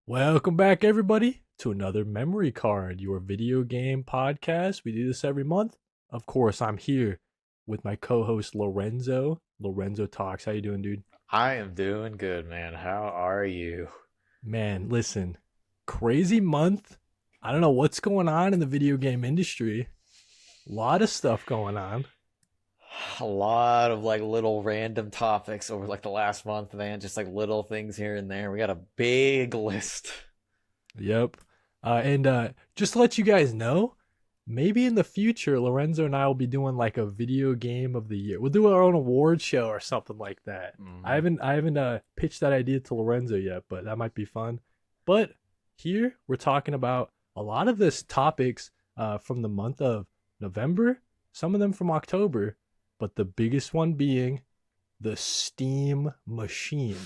Welcome back, everybody, to another Memory Card, your video game podcast. We do this every month. Of course, I'm here with my co-host Lorenzo. Lorenzo Talks. How you doing, dude? I am doing good, man. How are you? Man, listen, crazy month. I don't know what's going on in the video game industry. A lot of stuff going on. A lot of like little random topics over like the last month, man. Just like little things here and there. We got a big list. Yep. And just to let you guys know, maybe in the future, Lorenzo and I will be doing like a video game of the year. We'll do our own award show or something like that. Hmm. I haven't pitched that idea to Lorenzo yet, but that might be fun. But here we're talking about a lot of this topics from the month of November, some of them from October, but the biggest one being the Steam machine.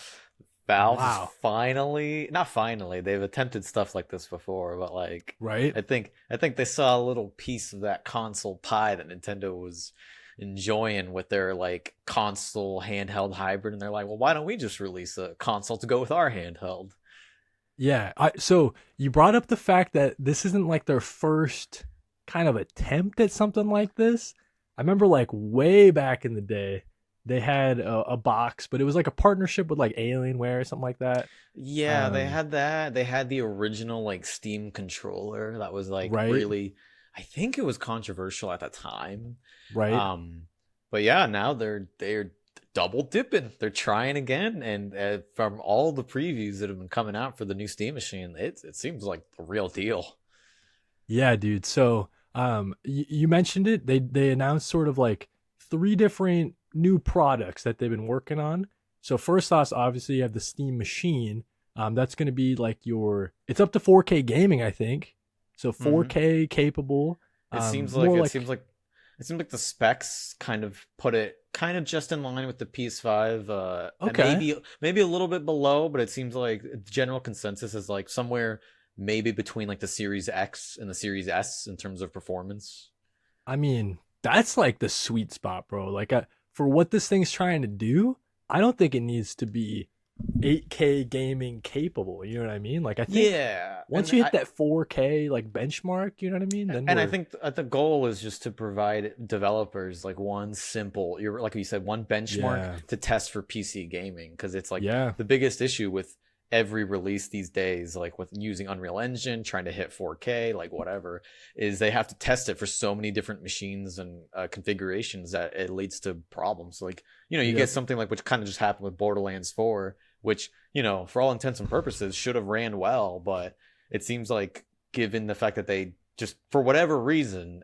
Valve is Wow, finally, not finally, they've attempted stuff like this before, but like right? I think they saw a little piece of that console pie that Nintendo was enjoying with their like console handheld hybrid, and they're like, well, why don't we just release a console to go with our handheld? Yeah, so you brought up the fact that this isn't like their first kind of attempt at something like this. I remember like way back in the day, they had a box, but it was like a partnership with like Alienware or something like that. Yeah, they Um, had that. They had the original like Steam controller that was like right, really, I think it was controversial at the time. right. Um, but yeah, now they're double dipping. They're trying again, and from all the previews that have been coming out for the new Steam machine, it seems like the real deal. Yeah, dude. So, you mentioned it. They announced sort of like three different new products that they've been working on. So first off, obviously you have the Steam machine. That's going to be like it's up to 4K gaming, I think. So Hmm. 4K capable. It seems like More it like seems like it seems like the specs kind of put it kind of just in line with the PS5, and okay. maybe a little bit below, but it seems like the general consensus is like somewhere maybe between like the Series X and the Series S in terms of performance. I mean, that's like the sweet spot, bro. Like for what this thing's trying to do, I don't think it needs to be 8K gaming capable. You know what I mean? Like I think Yeah, once you hit that 4K like benchmark, you know what I mean? Then I we're think the goal is just to provide developers like one simple, you're like you said, one benchmark yeah, to test for PC gaming, because it's like yeah, the biggest issue with every release these days, like with using Unreal Engine, trying to hit 4K, like whatever, is they have to test it for so many different machines and configurations that it leads to problems. Like, you get yep, something like which kind of just happened with Borderlands 4, which, for all intents and purposes should have ran well, but it seems like given the fact that they just for whatever reason,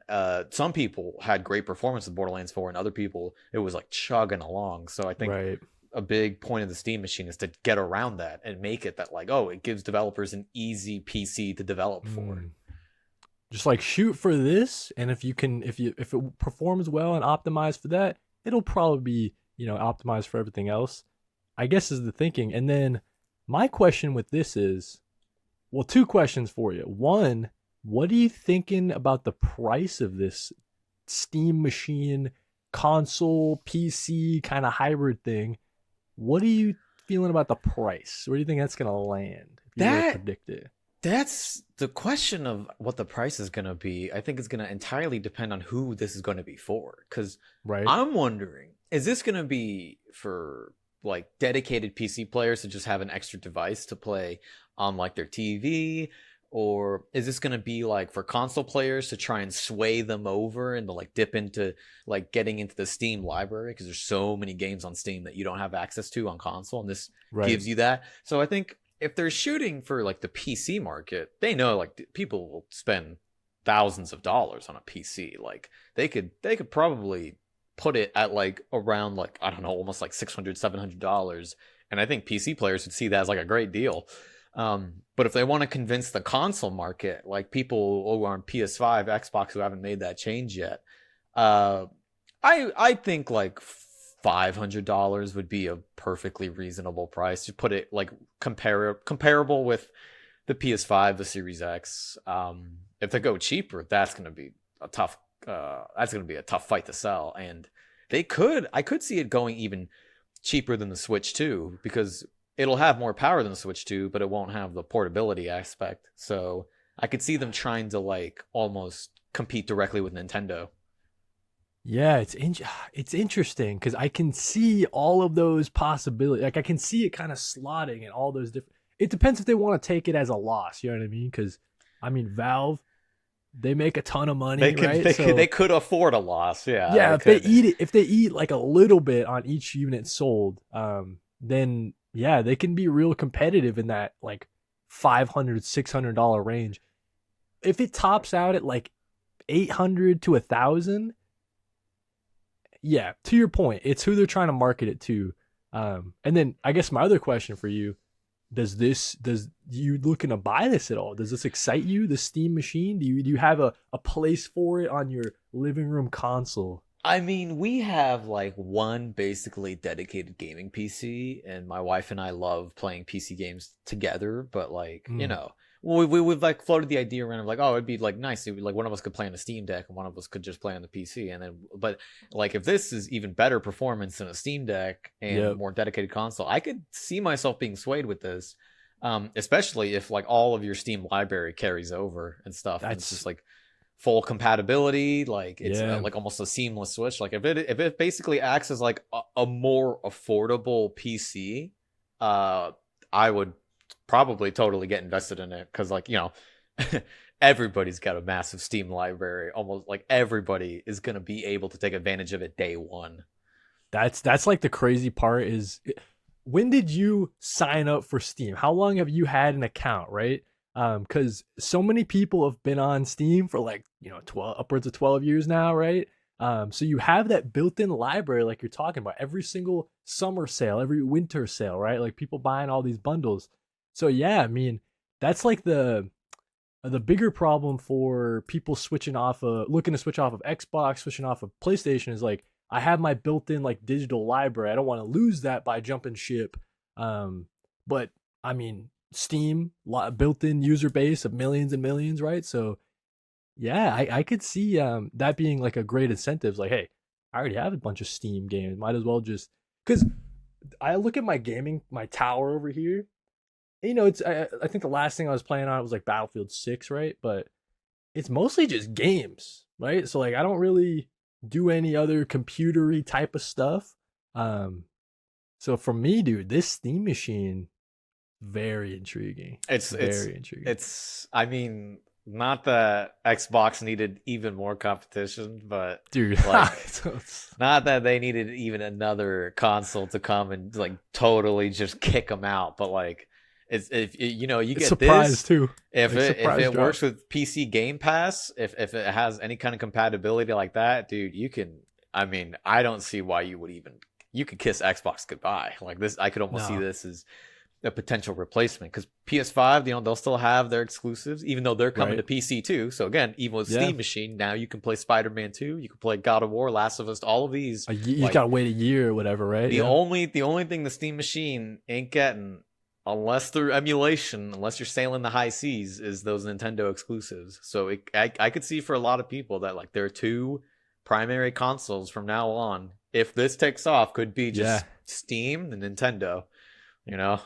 some people had great performance with Borderlands 4, and other people it was like chugging along. So I think right. a big point of the Steam machine is to get around that and make it that like, oh, it gives developers an easy PC to develop for. Mm. Just like shoot for this, and if it performs well and optimized for that, it'll probably be optimized for everything else. I guess is the thinking. And then my question with this is, well, two questions for you. One, what are you thinking about the price of this Steam machine, console, PC kind of hybrid thing? What are you feeling about the price? Where do you think that's gonna land if you were to That predict it? that's the question of what the price is going to be. I think it's going to entirely depend on who this is going to be for. Because Right? I'm wondering, is this going to be for like dedicated PC players to just have an extra device to play on like their TV? Or is this going to be like for console players to try and sway them over and to like dip into like getting into the Steam library? Because there's so many games on Steam that you don't have access to on console, and this Right. gives you that. So I think if they're shooting for like the PC market, they know like people will spend thousands of dollars on a PC. Like they could probably put it at like around like I don't know, almost like 600, $700, and I think PC players would see that as like a great deal. But if they want to convince the console market, like people who are on PS5, Xbox who haven't made that change yet, uh, I think like $500 would be a perfectly reasonable price to put it like comparable with the PS5, the Series X. If they go cheaper, a tough that's gonna be a tough fight to sell, and I could see it going even cheaper than the Switch too, because it'll have more power than the Switch 2, but it won't have the portability aspect. So I could see them trying to like almost compete directly with Nintendo. Yeah, it's interesting because I can see all of those possibilities. Like I can see it kind of slotting in all those different. It depends if they want to take it as a loss. You know what I mean? Because I mean, Valve, they make a ton of money, right? They could afford a loss. Yeah, Yeah, they if they could. eat it, if they eat like a little bit on each unit sold, then yeah, they can be real competitive in that like $500 $600 range. If it tops out at like 800 to 1,000, yeah, to your point, it's who they're trying to market it to. And then I guess my other question for you, does you looking to buy this at all? Does this excite you, the Steam machine? Do you have a place for it on your living room console? I mean, we have like one basically dedicated gaming PC, and my wife and I love playing PC games together. But like, you Mm, know, we've like floated the idea around of like, oh, it'd be like nice if like one of us could play on a Steam Deck and one of us could just play on the PC. And then, but like, if this is even better performance than a Steam Deck and yep. more dedicated console, I could see myself being swayed with this. Especially if like all of your Steam library carries over and stuff, and it's That's just like full compatibility, like it's yeah. like almost a seamless switch. Like if it basically acts as like a more affordable PC, uh I would probably totally get invested in it, because like, you know, everybody's got a massive Steam library. Almost like everybody is going to be able to take advantage of it day one. That's like the crazy part is when did you sign up for Steam? How long have you had an account, right? Because so many people have been on Steam for like 12 upwards of 12 years now, right? So you have that built-in library like you're talking about every single summer sale, every winter sale, right? Like people buying all these bundles. So yeah, I mean, that's like the bigger problem for people switching off of looking to switch off of Xbox, switching off of PlayStation is like I have my built-in like digital library. I don't want to lose that by jumping ship. Um, but I mean, Steam built-in user base of millions and millions, right? So yeah, I could see that being like a great incentive. Like, hey, I already have a bunch of Steam games. Might as well just because I look at my tower over here. It's I think the last thing I was playing on it was like Battlefield 6, right? But it's mostly just games, right? So like I don't really do any other computery type of stuff. Um, so for me, dude, this Steam machine very intriguing. It's it's Very intriguing. it's I mean, not that Xbox needed even more competition, but Dude, like, so it's not that they needed even another console to come and like totally just kick them out, but like, it's if you know, you it's get surprise this, too. if Like it surprise drop. works with PC Game Pass, if it has any kind of compatibility like that, dude, you can. I mean, I don't see why you could kiss Xbox goodbye. Like this, I could almost see No. this as a potential replacement, because PS5, you know, they'll still have their exclusives, even though they're coming to Right. PC too. So again, even with Yeah. Steam Machine, now you can play Spider-Man 2, you can play God of War, Last of Us, all of these. You just Like, gotta wait a year or whatever, right? Yeah. the only thing the Steam Machine ain't getting, unless through emulation, unless you're sailing the high seas, is those Nintendo exclusives. So I could see for a lot of people that like their two primary consoles from now on, if this takes off, could be Yeah. just Steam and Nintendo. You know.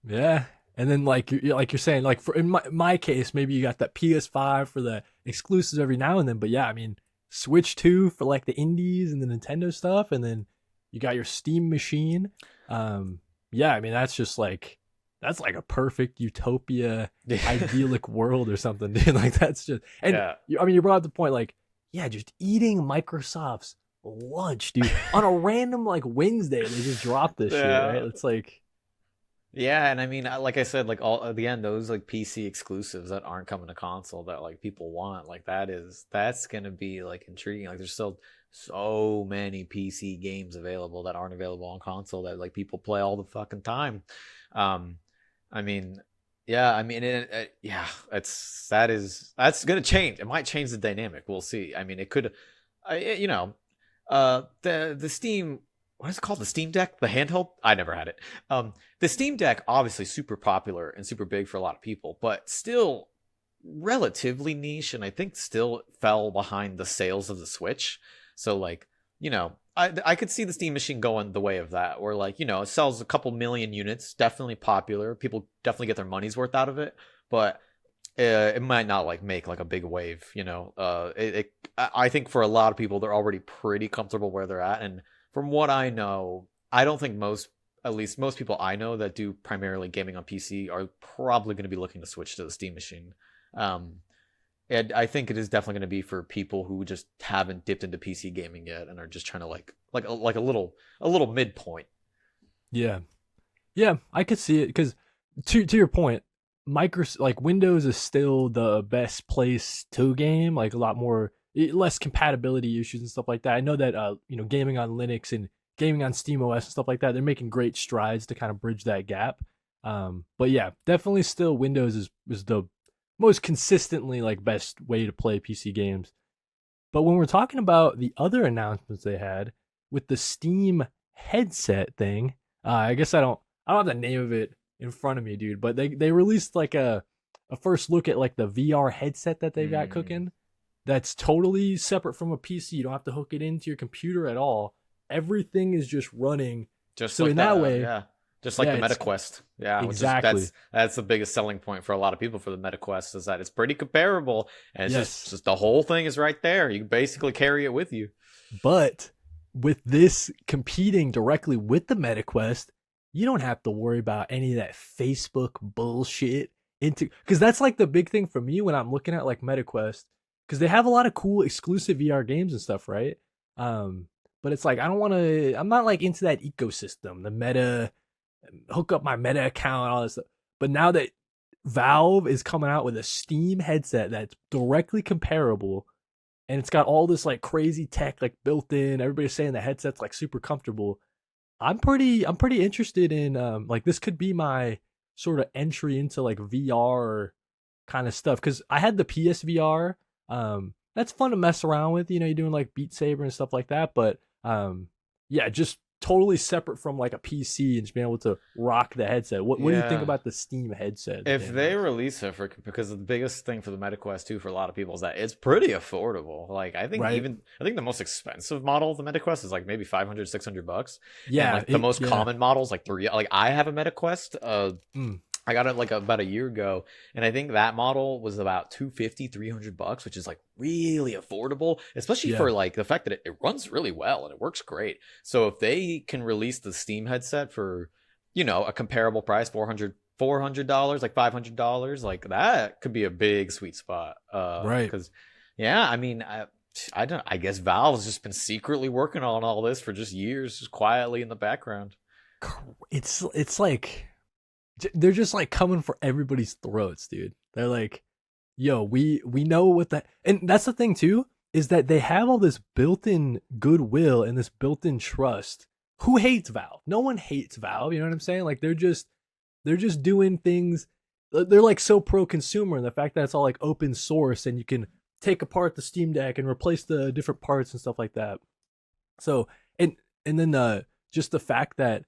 Yeah. And then like you're saying, like for in my case, maybe you got that PS5 for the exclusives every now and then. But yeah, I mean Switch 2 for like the indies and the Nintendo stuff, and then you got your Steam machine. Yeah, I mean that's like a perfect utopia, idyllic world or something, dude. Like that's just and Yeah. I mean you brought up the point, like, yeah, just eating Microsoft's lunch, dude. On a random like Wednesday, they just drop this shit, right? Yeah. It's like Yeah, and I mean, like I said, like all at the end, those like PC exclusives that aren't coming to console that like people want, like that's gonna be like intriguing. Like there's still so many PC games available that aren't available on console that like people play all the fucking time. Um, I mean, yeah, I mean, yeah, that's gonna change. It might change the dynamic. We'll see. I mean, it could, you know, the Steam, what is it called? The Steam Deck, the handheld. I never had it. The Steam Deck, obviously super popular and super big for a lot of people, but still relatively niche, and I think still fell behind the sales of the Switch. So like, you know, I could see the Steam Machine going the way of that, where like, you know, it sells a couple million units, definitely popular. People definitely get their money's worth out of it, but it might not like make like a big wave, you know. I think for a lot of people, they're already pretty comfortable where they're at, and from what I know, I don't think at least most people I know that do primarily gaming on PC are probably going to be looking to switch to the Steam Machine. Um, and I think it is definitely going to be for people who just haven't dipped into PC gaming yet and are just trying to like a little midpoint. Yeah. Yeah, I could see it because to your point, like Windows is still the best place to game. Like a lot more less compatibility issues and stuff like that. I know that gaming on Linux and gaming on SteamOS and stuff like that, they're making great strides to kind of bridge that gap. But yeah, definitely still Windows is the most consistently like best way to play PC games. But when we're talking about the other announcements they had with the Steam headset thing, I guess I don't have the name of it in front of me, dude, but they released like a first look at like the VR headset that they've got cooking. That's totally separate from a PC. You don't have to hook it into your computer at all. Everything is just running. Just so like in that way, yeah. Just like yeah, the MetaQuest. Yeah, exactly. that's the biggest selling point for a lot of people for the MetaQuest is that it's pretty comparable and it's Yes. just the whole thing is right there. You can basically carry it with you. But with this competing directly with the MetaQuest, you don't have to worry about any of that Facebook bullshit into because that's like the big thing for me when I'm looking at like MetaQuest because they have a lot of cool exclusive VR games and stuff, right? But it's like I don't want to. I'm not like into that ecosystem, the Meta, hook up my Meta account, all this stuff. But now that Valve is coming out with a Steam headset that's directly comparable, and it's got all this like crazy tech like built in, everybody's saying the headset's like super comfortable. I'm pretty interested in like this could be my sort of entry into like VR kind of stuff because I had the PSVR. That's fun to mess around with. You know, you're doing like Beat Saber and stuff like that. But yeah, just totally separate from like a PC and just being able to rock the headset. What do you think Yeah. about the Steam headset? If they release it for because the biggest thing for the MetaQuest too for a lot of people is that it's pretty affordable. Like Right. I think the most expensive model of the MetaQuest is like maybe 500 $600. And Yeah, like the most yeah. common models like three like I have a MetaQuest. Mm, I got it like about a year ago, and I think that model was about 250 $300, which is like really affordable, especially yeah. for like the fact that it runs really well and it works great. So if they can release the Steam headset for, you know, a comparable price, $400 like $500, like that could be a big sweet spot. Right. Because yeah, I mean, I don't. I guess Valve's just been secretly working on all this for just years, just quietly in the background. It's like they're just like coming for everybody's throats, dude. They're like, yo, we know what that, and that's the thing too, is that they have all this built-in goodwill and this built-in trust. Who hates Valve? No one hates Valve, you know what I'm saying? Like they're just doing things. They're like so pro consumer, and the fact that it's all like open source and you can take apart the Steam Deck and replace the different parts and stuff like that. So and then just the fact that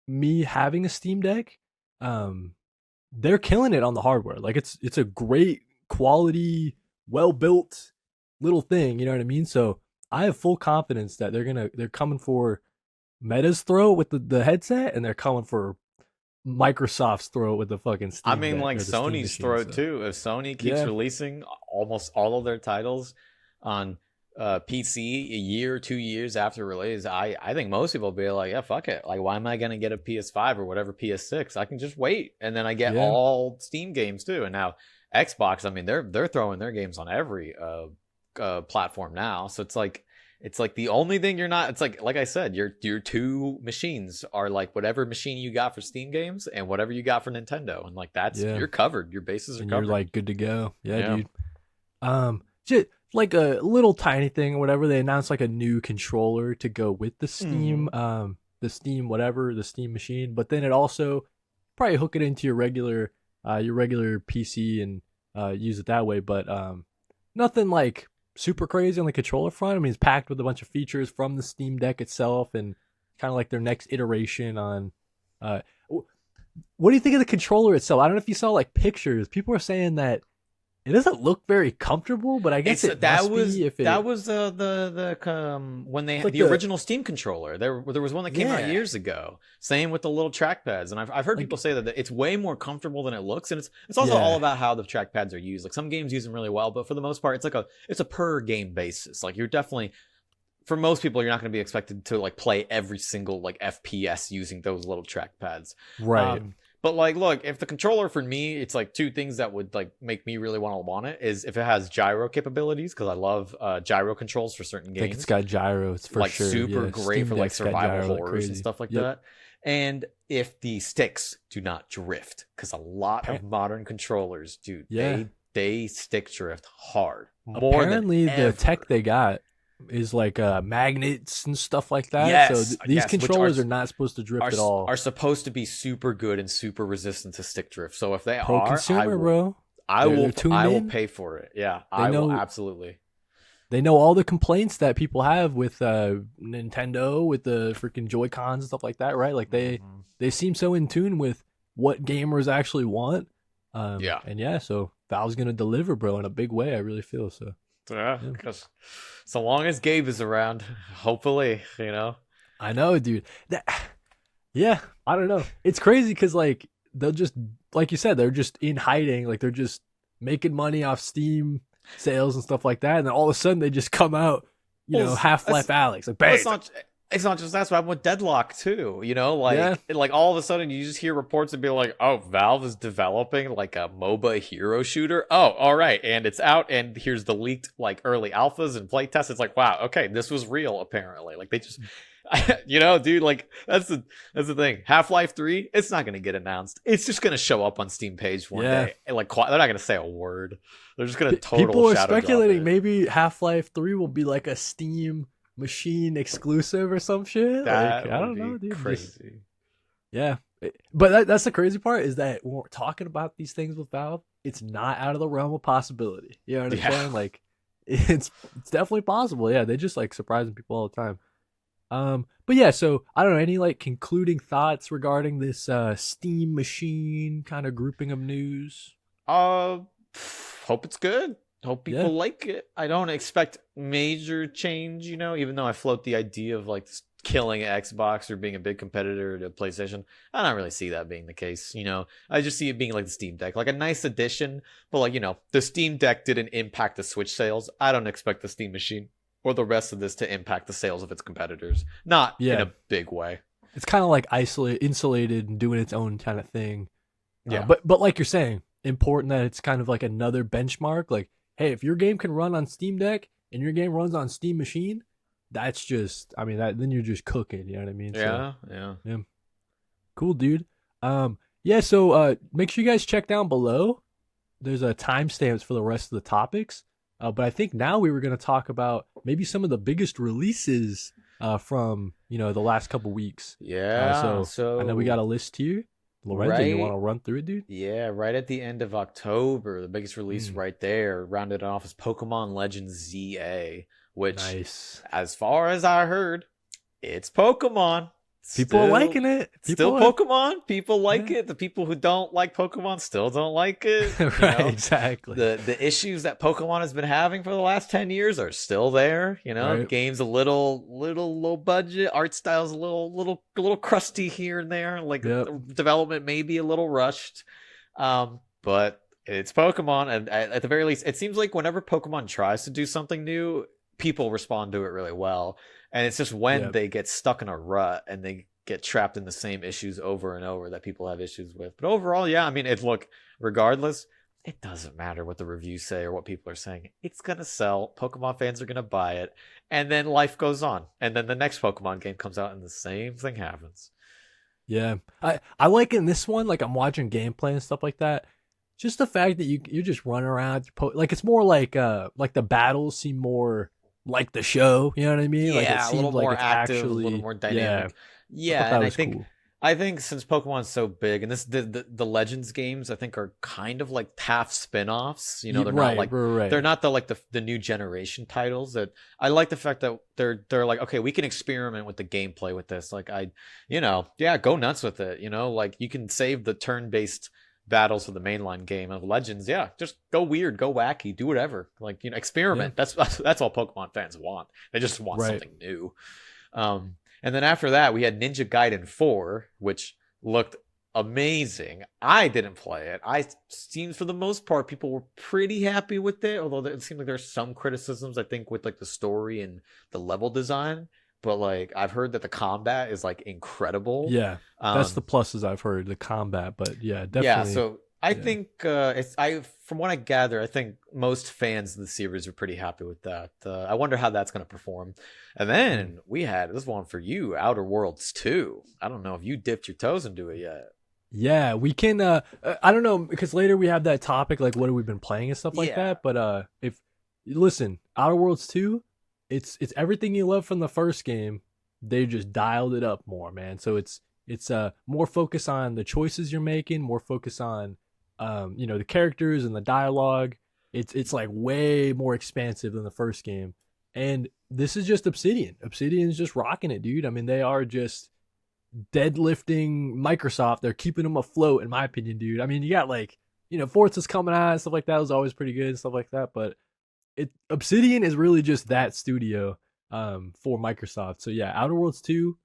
me having a Steam Deck, um, they're killing it on the hardware. Like it's a great quality, well built little thing. You know what I mean? So I have full confidence that they're coming for Meta's throat with the headset, and they're coming for Microsoft's throat with the fucking I Steam mean, Deck like or the Steam Sony's machine. throat So too. If Sony keeps yeah, releasing almost all of their titles on PC a year or 2 years after release, I think most people will be like, yeah, fuck it. Like, why am I gonna get a PS5 or whatever PS6? I can just wait, and then I get yeah, all Steam games too. And now Xbox, I mean, they're throwing their games on every platform now. So it's like the only thing you're not. It's like I said, your two machines are like whatever machine you got for Steam games and whatever you got for Nintendo, and like that's yeah. you're covered. Your bases are And you're covered. like good to go. Yeah, Yeah. dude. Just like a little tiny thing or whatever. They announced like a new controller to go with the Steam whatever, the Steam machine. But then it also probably hook it into your regular PC and use it that way. But nothing like super crazy on the controller front. I mean, it's packed with a bunch of features from the Steam Deck itself and kind of like their next iteration on. What do you think of the controller itself? I don't know if you saw like pictures. People are saying that it doesn't look very comfortable, but I guess It's it must be if it. that was when they It's had like the original Steam controller. There was one that came out yeah, years ago. Same with the little trackpads, and I've heard people like say that it's way more comfortable than it looks, and it's also all yeah, about how the trackpads are used. Like some games use them really well, but for the most part, it's a per game basis. Like you're definitely for most people, you're not going to be expected to like play every single like FPS using those little trackpads. right. But like, look, if the controller for me, it's like two things that would like make me really want it is if it has gyro capabilities because I love gyro controls for certain I think it's games, got gyros for like sure. super Yeah, great Steam for like Deck's got survival gyro like horrors and crazy. stuff like Yep. that. And if the sticks do not drift, because a lot of modern controllers, dude, Yeah. they stick drift hard more than Apparently, the tech ever. they got is like magnets and stuff like that. So Yes, these yes, which controllers are not supposed to drift at all. are supposed to be super good and super resistant to stick drift. So if they Pro are, consumer, bro. They're tuned I will in. pay for it. Yeah, They I will know absolutely. they know all the complaints that people have with Nintendo with the freaking Joy Cons and stuff like that, right? Like Mhm. they seem so in tune with what gamers actually want. Yeah. And yeah, so Valve's gonna deliver, bro, in a big way. I really feel so. Yeah, Yeah. because so long as Gabe is around, hopefully, you know. I know, dude. That, yeah, I don't know. It's crazy because like they'll just, like you said, they're just in hiding. Like they're just making money off Steam sales and stuff like that, and then all of a sudden they just come out, Well, Half Life Alex, like bang. It's not just that's what happened with Deadlock too, you know, Yeah. like all of a sudden you just hear reports and be like, oh, Valve is developing like a MOBA hero shooter. Oh, all right, and it's out, and here's the leaked like early alphas and playtests. It's like, wow, okay, this was real apparently. Like they just you know, dude, like that's the thing. Half-Life 3, it's not gonna get announced. It's just gonna show up on Steam page one day. And like they're not gonna say a word. They're just gonna total People are shadow drop speculating it. maybe Half Life 3 will be like a Steam machine exclusive or some shit. That Like I would don't be know, dude. crazy. Yeah. But that's the crazy part is that when we're talking about these things with Valve, it's not out of the realm of possibility. You know what I'm Yeah. saying? Like it's definitely possible. Yeah, they just like surprising people all the time. But yeah, so I don't know, any like concluding thoughts regarding this Steam machine kind of grouping of news? Hope it's good. Hope people Yeah. like it. I don't expect major change, you know, even though I float the idea of like killing Xbox or being a big competitor to PlayStation. I don't really see that being the case, you know. I just see it being like the Steam Deck, like a nice addition, but like, you know, the Steam Deck didn't impact the Switch sales. I don't expect the Steam machine or the rest of this to impact the sales of its competitors. Not in Yeah. a big way. It's kind of like insulated and doing its own kind of thing. Yeah. But like you're saying, important that it's kind of like another benchmark. Like, hey, if your game can run on Steam Deck and your game runs on Steam Machine, that's just, I mean, then you're just cooking. You know what I mean? Yeah, So, yeah. cool, dude. Yeah. So make sure you guys check down below. There's a timestamps for the rest of the topics. But I think now we were going to talk about maybe some of the biggest releases from the last couple weeks. Yeah. So I know we got a list here. Lorenzo, you want to run through it, dude? Yeah, right at the end of October, the biggest release right there, rounded off is Pokemon Legends ZA, which, Nice. as far as I heard, it's Pokemon. People are liking it. Pokemon. People like it. The people who don't like Pokemon still don't like it. Right, exactly. The issues that Pokemon has been having for the last 10 years are still there. You know, Right. The game's a little low budget. Art style's a little crusty here and there. Like development may be a little rushed. But it's Pokemon, and at the very least, it seems like whenever Pokemon tries to do something new, people respond to it really well. And it's just when they get stuck in a rut and they get trapped in the same issues over and over that people have issues with. But overall, yeah, I mean, regardless, it doesn't matter what the reviews say or what people are saying. It's going to sell. Pokemon fans are going to buy it. And then life goes on. And then the next Pokemon game comes out and the same thing happens. Yeah. I like in this one, like I'm watching gameplay and stuff like that. Just the fact that you're just running around. Like it's more like the battles seem more like the show, you know what I mean? Yeah, like it seems a little more like it's active, actually, a little more dynamic. Yeah, and cool. I think since Pokemon's so big, and the Legends games, I think are kind of like half spin-offs. You know, they're not like they're not the new generation titles. That I like the fact that they're like, okay, we can experiment with the gameplay with this. Like go nuts with it. You know, like you can save the turn-based battles for the mainline game of Legends, yeah, just go weird, go wacky, do whatever, like, you know, experiment. Yeah. That's all Pokemon fans want. They just want Right. something new. And then after that, we had Ninja Gaiden 4, which looked amazing. I didn't play it. I seems for the most part people were pretty happy with it, although it seemed like there's some criticisms, I think, with like the story and the level design. But like I've heard that the combat is like incredible. Yeah, that's the pluses I've heard, the combat. But yeah, definitely. Yeah, so I Yeah. think from what I gather, I think most fans of the series are pretty happy with that. I wonder how that's going to perform. And then we had this one for you, Outer Worlds 2. I don't know if you dipped your toes into it yet. Yeah, we can. I don't know, because later we have that topic, like what have we been playing and stuff like Yeah. that. But if listen, Outer Worlds 2, it's everything you love from the first game. They just dialed it up more, man. So it's more focus on the choices you're making, more focus on the characters and the dialogue. It's like way more expansive than the first game. And this is just Obsidian. Obsidian's just rocking it, dude. I mean, they are just deadlifting Microsoft. They're keeping them afloat, in my opinion, dude. I mean, you got like, Forza's coming out and stuff like that was always pretty good and stuff like that. But Obsidian is really just that studio for Microsoft. So yeah, Outer Worlds 2.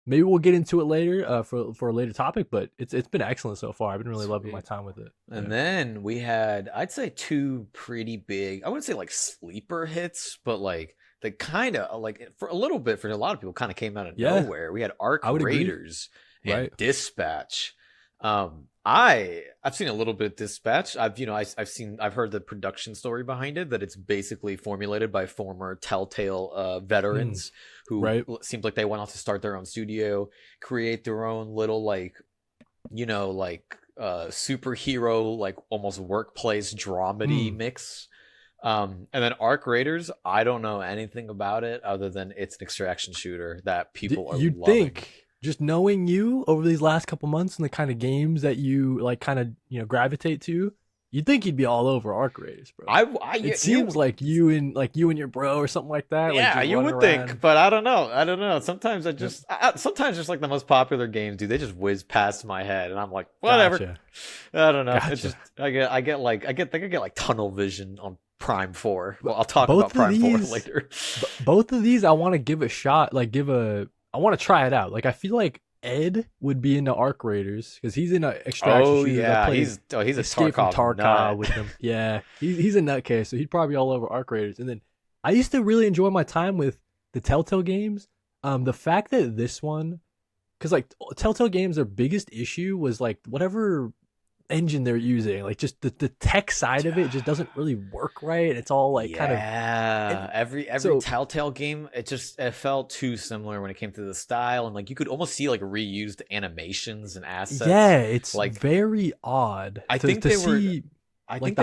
Maybe we'll get into it later for a later topic, but it's been excellent so far. I've been really loving my time with it. And then we had, I'd say, two pretty big, I wouldn't say like sleeper hits, but like they kind of like for a little bit for a lot of people kind of came out of nowhere. We had Arc Raiders and Dispatch. I've seen a little bit of Dispatch. I've heard the production story behind it, that it's basically formulated by former Telltale veterans who seemed like they went off to start their own studio, create their own little superhero, like almost workplace dramedy mix. And then Arc Raiders, I don't know anything about it other than it's an extraction shooter that people are You'd loving. think, just knowing you over these last couple months and the kind of games that you like kind of gravitate to, you'd think you'd be all over Arc Raiders, bro. It seems like you and your bro or something like that. Yeah, like you would think, but I don't know. Sometimes sometimes just like the most popular games, dude, they just whiz past my head, and I'm like, whatever. Gotcha. I don't know. Gotcha. It's just I think I get like tunnel vision on Prime 4. Well, I'll talk about Prime 4 later. Both of these I want to give a shot. I want to try it out. Like, I feel like Ed would be into Arc Raiders because he's in an extraction shooter. Yeah, he's a Tarkov nut. with them. Yeah, he's a nutcase, so he'd probably be all over Arc Raiders. And then I used to really enjoy my time with the Telltale games. The fact that this one, because like Telltale games, their biggest issue was like whatever engine they're using, like just the tech side of it just doesn't really work right. It's all like kind of every Telltale game, it felt too similar when it came to the style, and like you could almost see like reused animations and assets. Yeah, it's like very odd. I think they were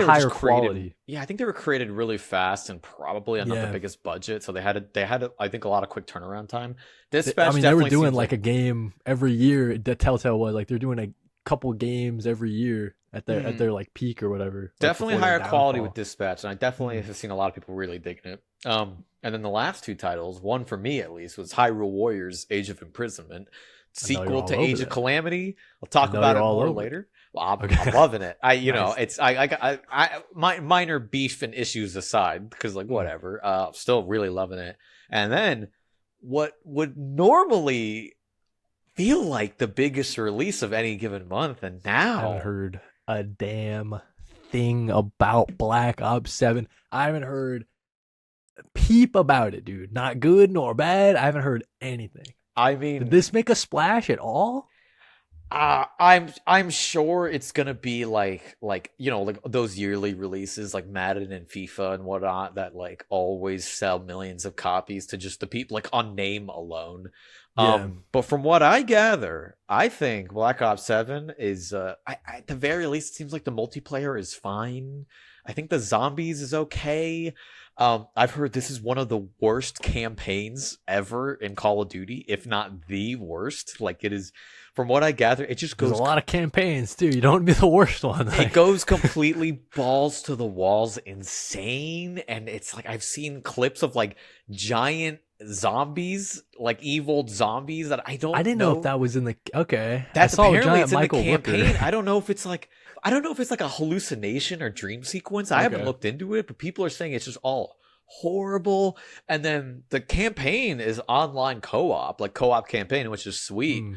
higher quality. Yeah, I think they were created really fast and probably on not the biggest budget, so they had I think a lot of quick turnaround time. Dispatch, they were doing like a game every year. The Telltale was like they're doing a couple games every year at their like peak or whatever. Definitely higher quality with Dispatch, and I definitely have seen a lot of people really digging it. And then the last two titles, one for me at least, was Hyrule Warriors: Age of Imprisonment, sequel to Age of Calamity. I'll talk about it more later. Well, I'm loving it. It's my minor beef and issues aside, because like whatever, still really loving it. And then what would normally feel like the biggest release of any given month, and now I haven't heard a damn thing about Black Ops 7. I haven't heard a peep about it, dude. Not good nor bad. I haven't heard anything. I mean, did this make a splash at all? I'm sure it's gonna be like those yearly releases like Madden and FIFA and whatnot that like always sell millions of copies to just the people like on name alone. But from what I gather, I think Black Ops 7 is at the very least, it seems like the multiplayer is fine. I think the zombies is okay. I've heard this is one of the worst campaigns ever in Call of Duty, if not the worst. Like it is, from what I gather, it just There's goes a lot of campaigns too. You don't want to be the worst one. it goes completely balls to the walls insane. And it's like I've seen clips of like giant zombies, like evil zombies that I didn't know if that was in the okay. That's I saw a apparently giant it's in Michael the campaign. Rooker. I don't know if it's like a hallucination or dream sequence. I haven't Okay. looked into it, but people are saying it's just all horrible. And then the campaign is online co-op, like co-op campaign, which is sweet. Hmm.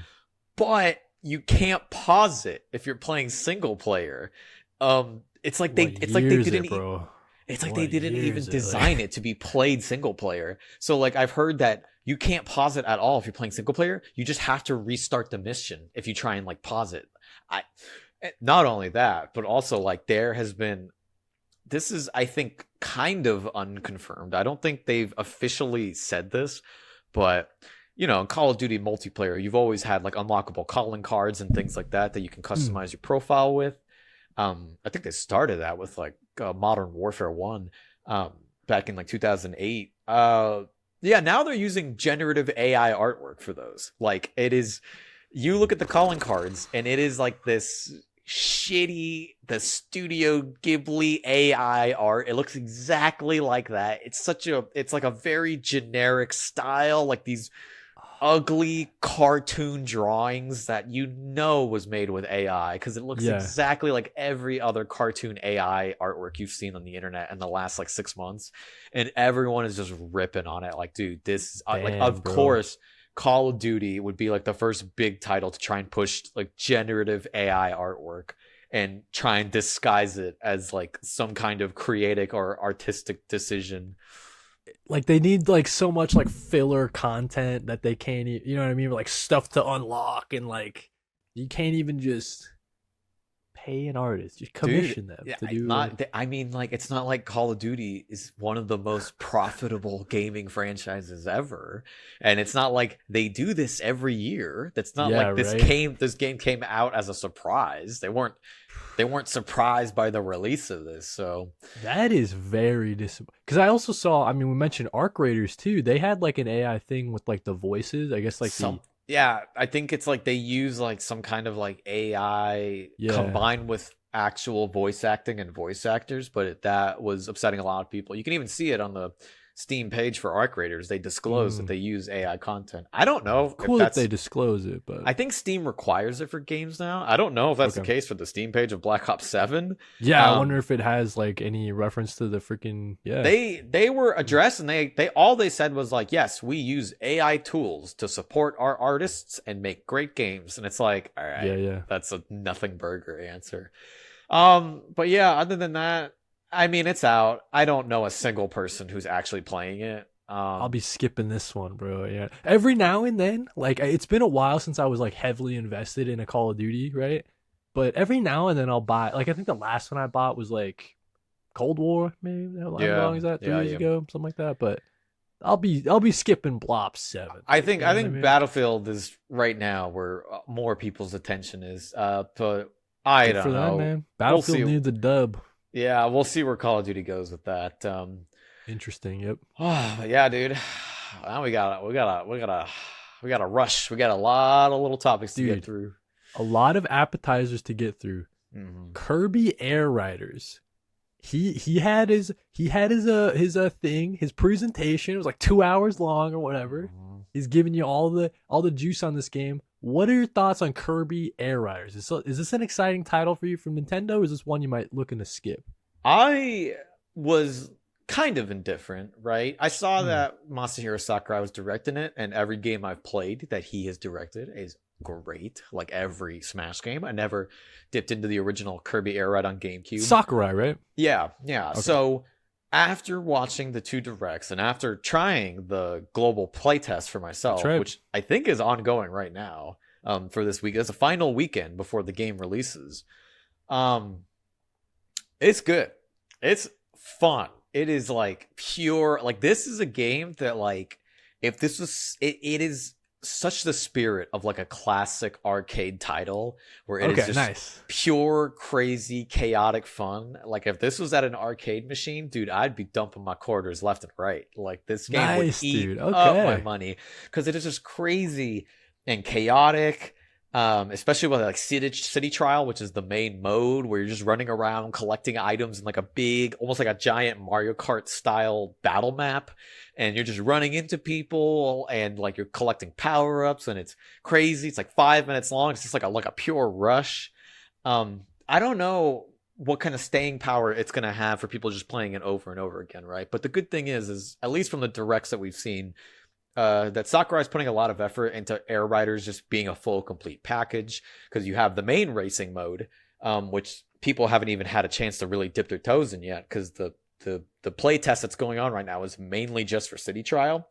But you can't pause it if you're playing single player. It's like What it's like they year is didn't it, bro? it's like they What didn't year even is it? design it to be played single player. So like I've heard that you can't pause it at all if you're playing single player. You just have to restart the mission if you try and like pause it. I Not only that, but also like there has been this is I think kind of unconfirmed. I don't think they've officially said this, but you know, in Call of Duty multiplayer, you've always had like unlockable calling cards and things like that that you can customize your profile with. I think they started that with like Modern Warfare 1 back in like 2008. Yeah, now they're using generative AI artwork for those. Like it is, you look at the calling cards and it is like this shitty, the Studio Ghibli AI art. It looks exactly like that. It's like a very generic style, like these ugly cartoon drawings that you know was made with AI because it looks Yeah. exactly like every other cartoon AI artwork you've seen on the internet in the last like 6 months, and everyone is just ripping on it. Like, dude, this like Damn, of bro. course Call of Duty would be like the first big title to try and push like generative AI artwork and try and disguise it as like some kind of creative or artistic decision. Like they need like so much like filler content that they can't you know what I mean, like stuff to unlock, and like you can't even just pay an artist, just commission them Yeah, to do I mean, like it's not like Call of Duty is one of the most profitable gaming franchises ever, and it's not like they do this every year. That's not Yeah, like right. this game came out as a surprise. They weren't surprised by the release of this. So That is very disappointing. Because I also saw, I mean, we mentioned Arc Raiders too. They had like an AI thing with like the voices. I guess like some the yeah, I think it's like they use like some kind of like AI yeah. combined with actual voice acting and voice actors, but that was upsetting a lot of people. You can even see it on the Steam page for Arc Raiders. They disclose that Mm. they use AI content. I don't know if Cool that they that's disclose it, but I think Steam requires it for games now. I don't know if that's the okay. case for the Steam page of Black Ops 7. Yeah, I wonder if it has like any reference to the freaking yeah. They were addressed and they all they said was like, yes, we use AI tools to support our artists and make great games. And it's like, all Yeah, right, yeah. that's a nothing burger answer. But yeah, other than that, I mean, it's out. I don't know a single person who's actually playing it. I'll be skipping this one, bro. Yeah. Every now and then, like it's been a while since I was like heavily invested in a Call of Duty, right? But every now and then I'll buy like I think the last one I bought was like Cold War, maybe. How long is that? 3 years ago, something like that. But I'll be skipping Blob 7. I think You know I what I think mean? Battlefield is right now where more people's attention is. But I Good for don't them, know. man. We'll Battlefield see. needs a dub. Yeah, we'll see where Call of Duty goes with that. Interesting. Yep. Yeah, dude. Now we gotta rush. We got a lot of little topics to get Dude, through. a lot of appetizers to get through. Hmm. Kirby Air Riders. He had his thing, his presentation. It was like 2 hours long or whatever. He's giving you all the juice on this game. What are your thoughts on Kirby Air Riders? Is this an exciting title for you from Nintendo, or is this one you might looking to skip? I was kind of indifferent, right? I saw Hmm. that Masahiro Sakurai was directing it, and every game I've played that he has directed is great. Like every Smash game. I never dipped into the original Kirby Air Ride on GameCube. Sakurai, right? Yeah, yeah. Okay. So after watching the two directs and after trying the global playtest for myself, That's right. which I think is ongoing right now, for this week, as a final weekend before the game releases, um, it's good. It's fun. It is like pure. Like this is a game that like if this was it is such the spirit of like a classic arcade title where it is Okay, just nice. pure crazy chaotic fun. Like if this was at an arcade machine, dude, I'd be dumping my quarters left and right. Like this game would Nice, eat dude. up my Okay. money because it is just crazy and chaotic. Especially with like city trial, which is the main mode where you're just running around collecting items in like a big, almost like a giant Mario Kart style battle map, and you're just running into people and like you're collecting power ups, and it's crazy. It's like 5 minutes long. It's just like a pure rush. I don't know what kind of staying power it's gonna have for people just playing it over and over again, right? But the good thing is at least from the directs that we've seen, that Sakurai is putting a lot of effort into Air Riders just being a full complete package, because you have the main racing mode, which people haven't even had a chance to really dip their toes in yet, because the play test that's going on right now is mainly just for City Trial.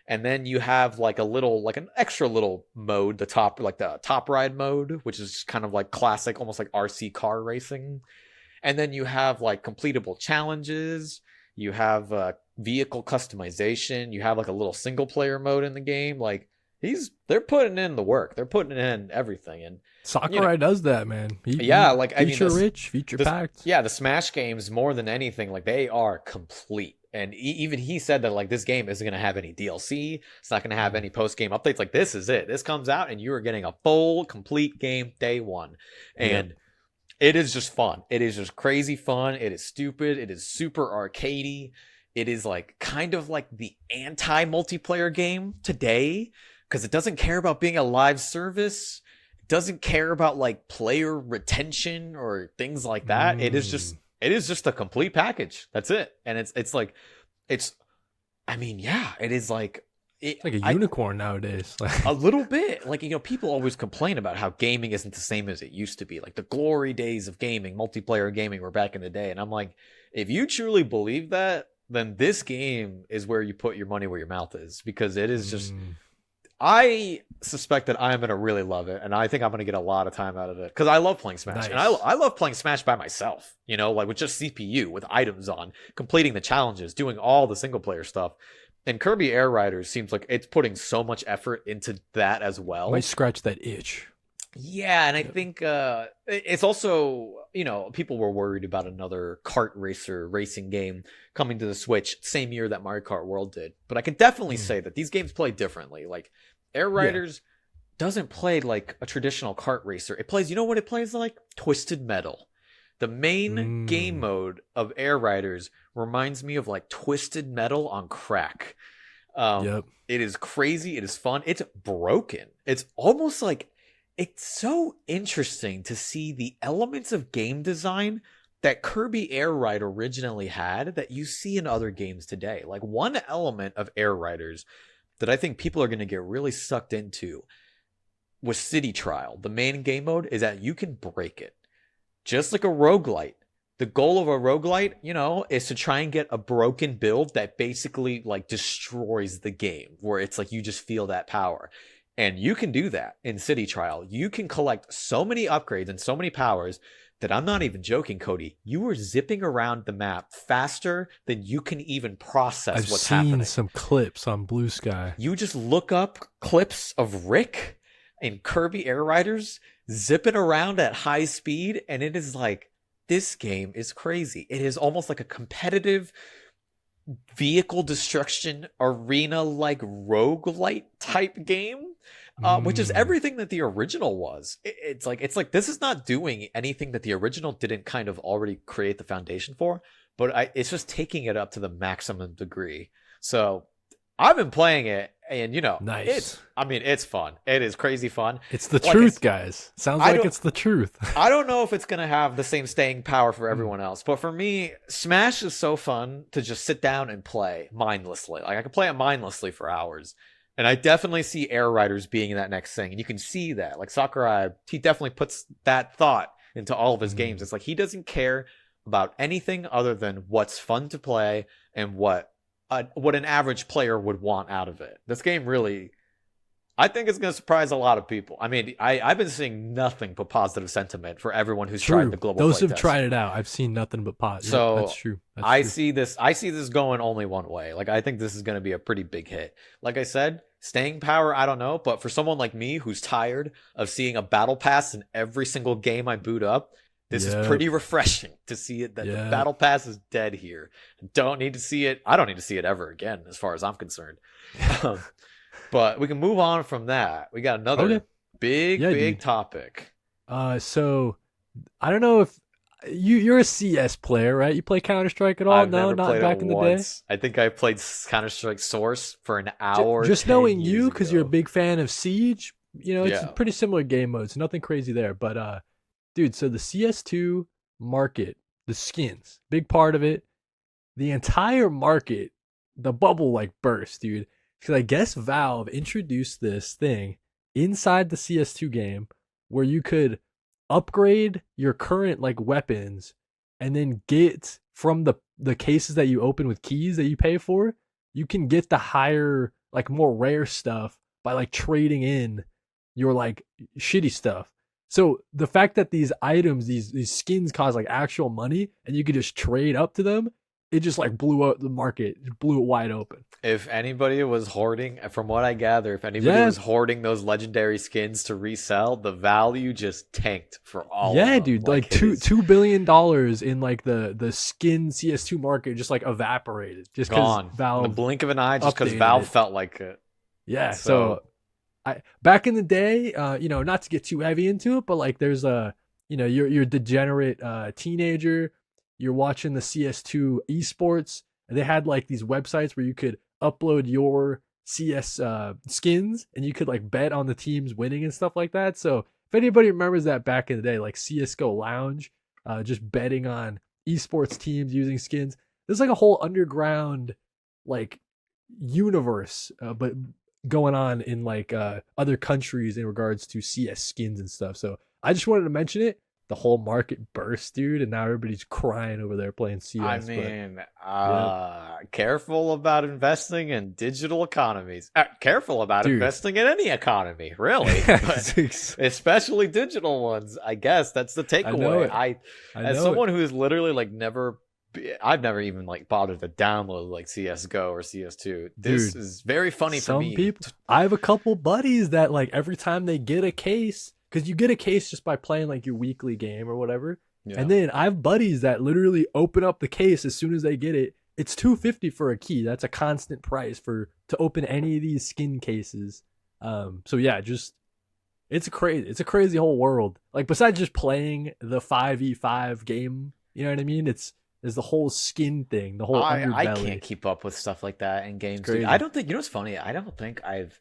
And then you have like an extra little mode, the top ride mode, which is kind of like classic, almost like RC car racing. And then you have like completable challenges. You have vehicle customization. You have like a little single player mode in the game. Like they're putting in the work. They're putting in everything. And Sakurai does that, man. yeah, like I mean, feature rich, feature packed. Yeah, the Smash games more than anything, like they are complete. And even he said that like this game isn't going to have any DLC. It's not going to have any post game updates. Like this is it. This comes out and you are getting a full complete game day one. And it is just fun. It is just crazy fun. It is stupid. It is super arcadey. It is like kind of like the anti-multiplayer game today, because it doesn't care about being a live service. It doesn't care about like player retention or things like that. It is just a complete package. That's it. And I mean, yeah, it is like it's like a unicorn nowadays. A little bit. Like, people always complain about how gaming isn't the same as it used to be. Like the glory days of gaming, multiplayer gaming were back in the day. And I'm like, if you truly believe that, then this game is where you put your money where your mouth is, because it is just, I suspect that I'm going to really love it. And I think I'm going to get a lot of time out of it, because I love playing Smash. Nice. And I love playing Smash by myself, like with just CPU, with items on, completing the challenges, doing all the single player stuff. And Kirby Air Riders seems like it's putting so much effort into that as well. Might scratch that itch. Yeah, and I think it's also, people were worried about another kart racer racing game coming to the Switch same year that Mario Kart World did. But I can definitely say that these games play differently. Like Air Riders doesn't play like a traditional kart racer. It plays, you know what it plays like? Twisted Metal. The main game mode of Air Riders reminds me of like Twisted Metal on crack. It is crazy. It is fun. It's broken. It's almost like, it's so interesting to see the elements of game design that Kirby Air Ride originally had that you see in other games today. Like one element of Air Riders that I think people are going to get really sucked into was City Trial. The main game mode is that you can break it. Just like a roguelite. The goal of a roguelite, is to try and get a broken build that basically like destroys the game, where it's like you just feel that power. And you can do that in City Trial. You can collect so many upgrades and so many powers that I'm not even joking, Kody. You were zipping around the map faster than you can even process what's happening. I've seen some clips on Blue Sky. You just look up clips of Rick and Kirby Air Riders zipping around at high speed, and it is like, this game is crazy. It is almost like a competitive vehicle destruction arena like roguelite type game, which is everything that the original was. It's like this is not doing anything that the original didn't kind of already create the foundation for, but it's just taking it up to the maximum degree. So I've been playing it, and nice. It's fun. It is crazy fun. It's the truth, guys. Sounds like it's the truth. I don't know if it's gonna have the same staying power for everyone else, but for me, Smash is so fun to just sit down and play mindlessly. Like I can play it mindlessly for hours, and I definitely see Air Riders being that next thing. And you can see that, like Sakurai, he definitely puts that thought into all of his games. It's like he doesn't care about anything other than what's fun to play and what an average player would want out of it. This game really, I think it's going to surprise a lot of people. I mean, I've been seeing nothing but positive sentiment for everyone who's tried the global Those play who've test. tried it out, I've seen nothing but positive. So that's true. I see this going only one way. Like I think this is going to be a pretty big hit. Like I said, Staying power, I don't know, but for someone like me who's tired of seeing a battle pass in every single game I boot up, this is Yep. pretty refreshing to see it that the Yep. battle pass is dead here. Don't need to see it. I don't need to see it ever again, as far as I'm concerned. Um, but we can move on from that. We got another Okay. big, Yeah, big dude. topic. So I don't know if you're a CS player, right? You play Counter Strike at all? I've No, never not played back it in the day. once. I think I played Counter-Strike Source for an hour Just 10 knowing years you, because you're a ago. big fan of Siege, it's a Yeah. pretty similar game mode, so nothing crazy there. But dude, so the CS2 market, the skins, big part of it. The entire market, the bubble like burst, dude. Because I guess Valve introduced this thing inside the CS2 game where you could upgrade your current like weapons and then get from the cases that you open with keys that you pay for, you can get the higher like more rare stuff by like trading in your like shitty stuff. So the fact that these items, these skins cost like actual money and you could just trade up to them, it just like blew out the market, blew it wide open. If anybody was hoarding, from what I gather, if anybody Yeah, was hoarding those legendary skins to resell, the value just tanked for all of yeah, them. dude, Like like it two is $2 billion in like the skin CS2 market just like evaporated just because gone in the Valve blink of an eye, just because updated Valve it. felt like it. Yeah, So so I back in the day, not to get too heavy into it, but like there's a, you're a degenerate teenager, you're watching the CS2 esports, and they had like these websites where you could upload your CS skins, and you could like bet on the teams winning and stuff like that. So if anybody remembers that back in the day, like CS:GO Lounge, just betting on esports teams using skins, there's like a whole underground like universe, but going on in like other countries in regards to CS skins and stuff. So I just wanted to mention it. The whole market burst, dude, and now everybody's crying over there playing I CS. But mean, yeah, careful about investing in digital economies. Careful about dude. investing in any economy, really, but especially digital ones. I guess that's the I know takeaway. it. I As know it. someone who's literally like I've never even like bothered to download like CS:GO or CS2. This Dude, is very funny for some me. people. I have a couple buddies that like every time they get a case, because you get a case just by playing like your weekly game or whatever. Yeah. And then I have buddies that literally open up the case as soon as they get it. It's $250 for a key. That's a constant price to open any of these skin cases. So yeah, just it's a crazy whole world. Like besides just playing the 5v5 game, you know what I mean? There's the whole skin thing, the whole underbelly. I can't keep up with stuff like that in games. Crazy. I don't think, what's funny? I don't think I've,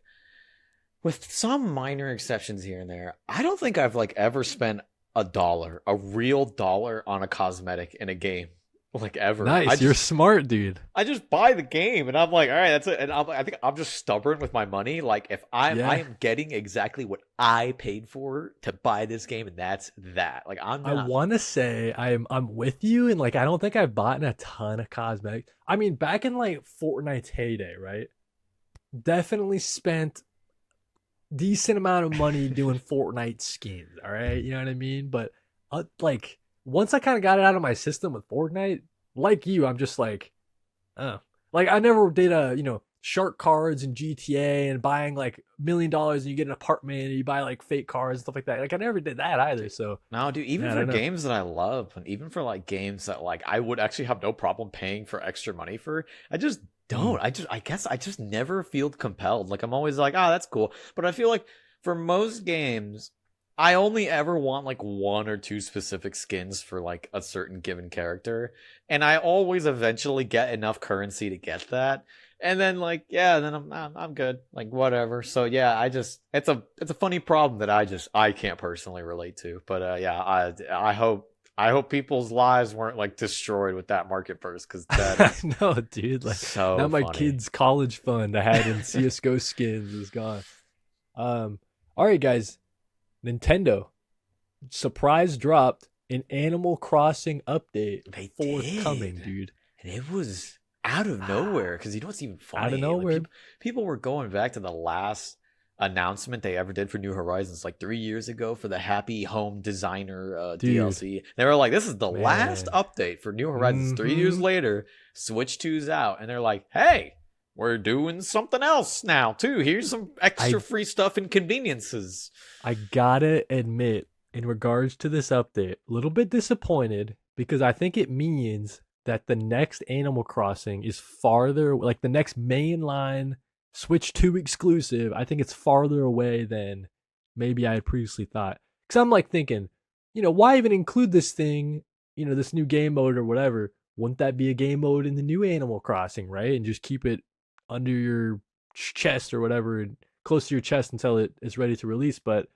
with some minor exceptions here and there, I don't think I've like ever spent a real dollar on a cosmetic in a game, like ever. Nice, you're smart, dude. I just buy the game and I'm like, all right, that's it. And I think I'm just stubborn with my money. Like if I am getting exactly what I paid for to buy this game, and that's that. Like I'm not. I want to say I'm with you, and like I don't think I've bought a ton of cosmetics. I mean, back in like Fortnite's heyday, right? Definitely spent decent amount of money doing Fortnite skins. All right, you know what I mean. But like once I kind of got it out of my system with Fortnite, like you, I'm just like, oh, like I never did shark cards in GTA and buying like $1 million and you get an apartment and you buy like fake cars and stuff like that. Like I never did that either. So No, dude, even for games that I love, and even for like games that like I would actually have no problem paying for extra money for, I just don't. I guess I just never feel compelled. Like I'm always like, oh, that's cool. But I feel like for most games, I only ever want like one or two specific skins for like a certain given character, and I always eventually get enough currency to get that. And then like then I'm good, like whatever. So yeah, it's a funny problem that I can't personally relate to. But I hope people's lives weren't like destroyed with that market burst, because that is no, dude, like so now my funny. kids' college fund I had in CS:GO skins is gone. All right, guys, Nintendo surprise dropped an Animal Crossing update They forthcoming, did. dude. And it was out of nowhere, because you know what's even funny? Out of nowhere. Like, people were going back to the last announcement they ever did for New Horizons like 3 years ago for the Happy Home Designer DLC. They were like, this is the last update for New Horizons. 3 years later, Switch 2's out, and they're like, hey, we're doing something else now too. Here's some extra I free stuff and conveniences. I gotta admit, in regards to this update, a little bit disappointed because I think it means that the next Animal Crossing is farther, like the next mainline Switch 2 exclusive. I think it's farther away than maybe I had previously thought. Because I'm like thinking, why even include this thing, this new game mode or whatever? Wouldn't that be a game mode in the new Animal Crossing, right? And just keep it under your chest or whatever, and close to your chest until it is ready to release. But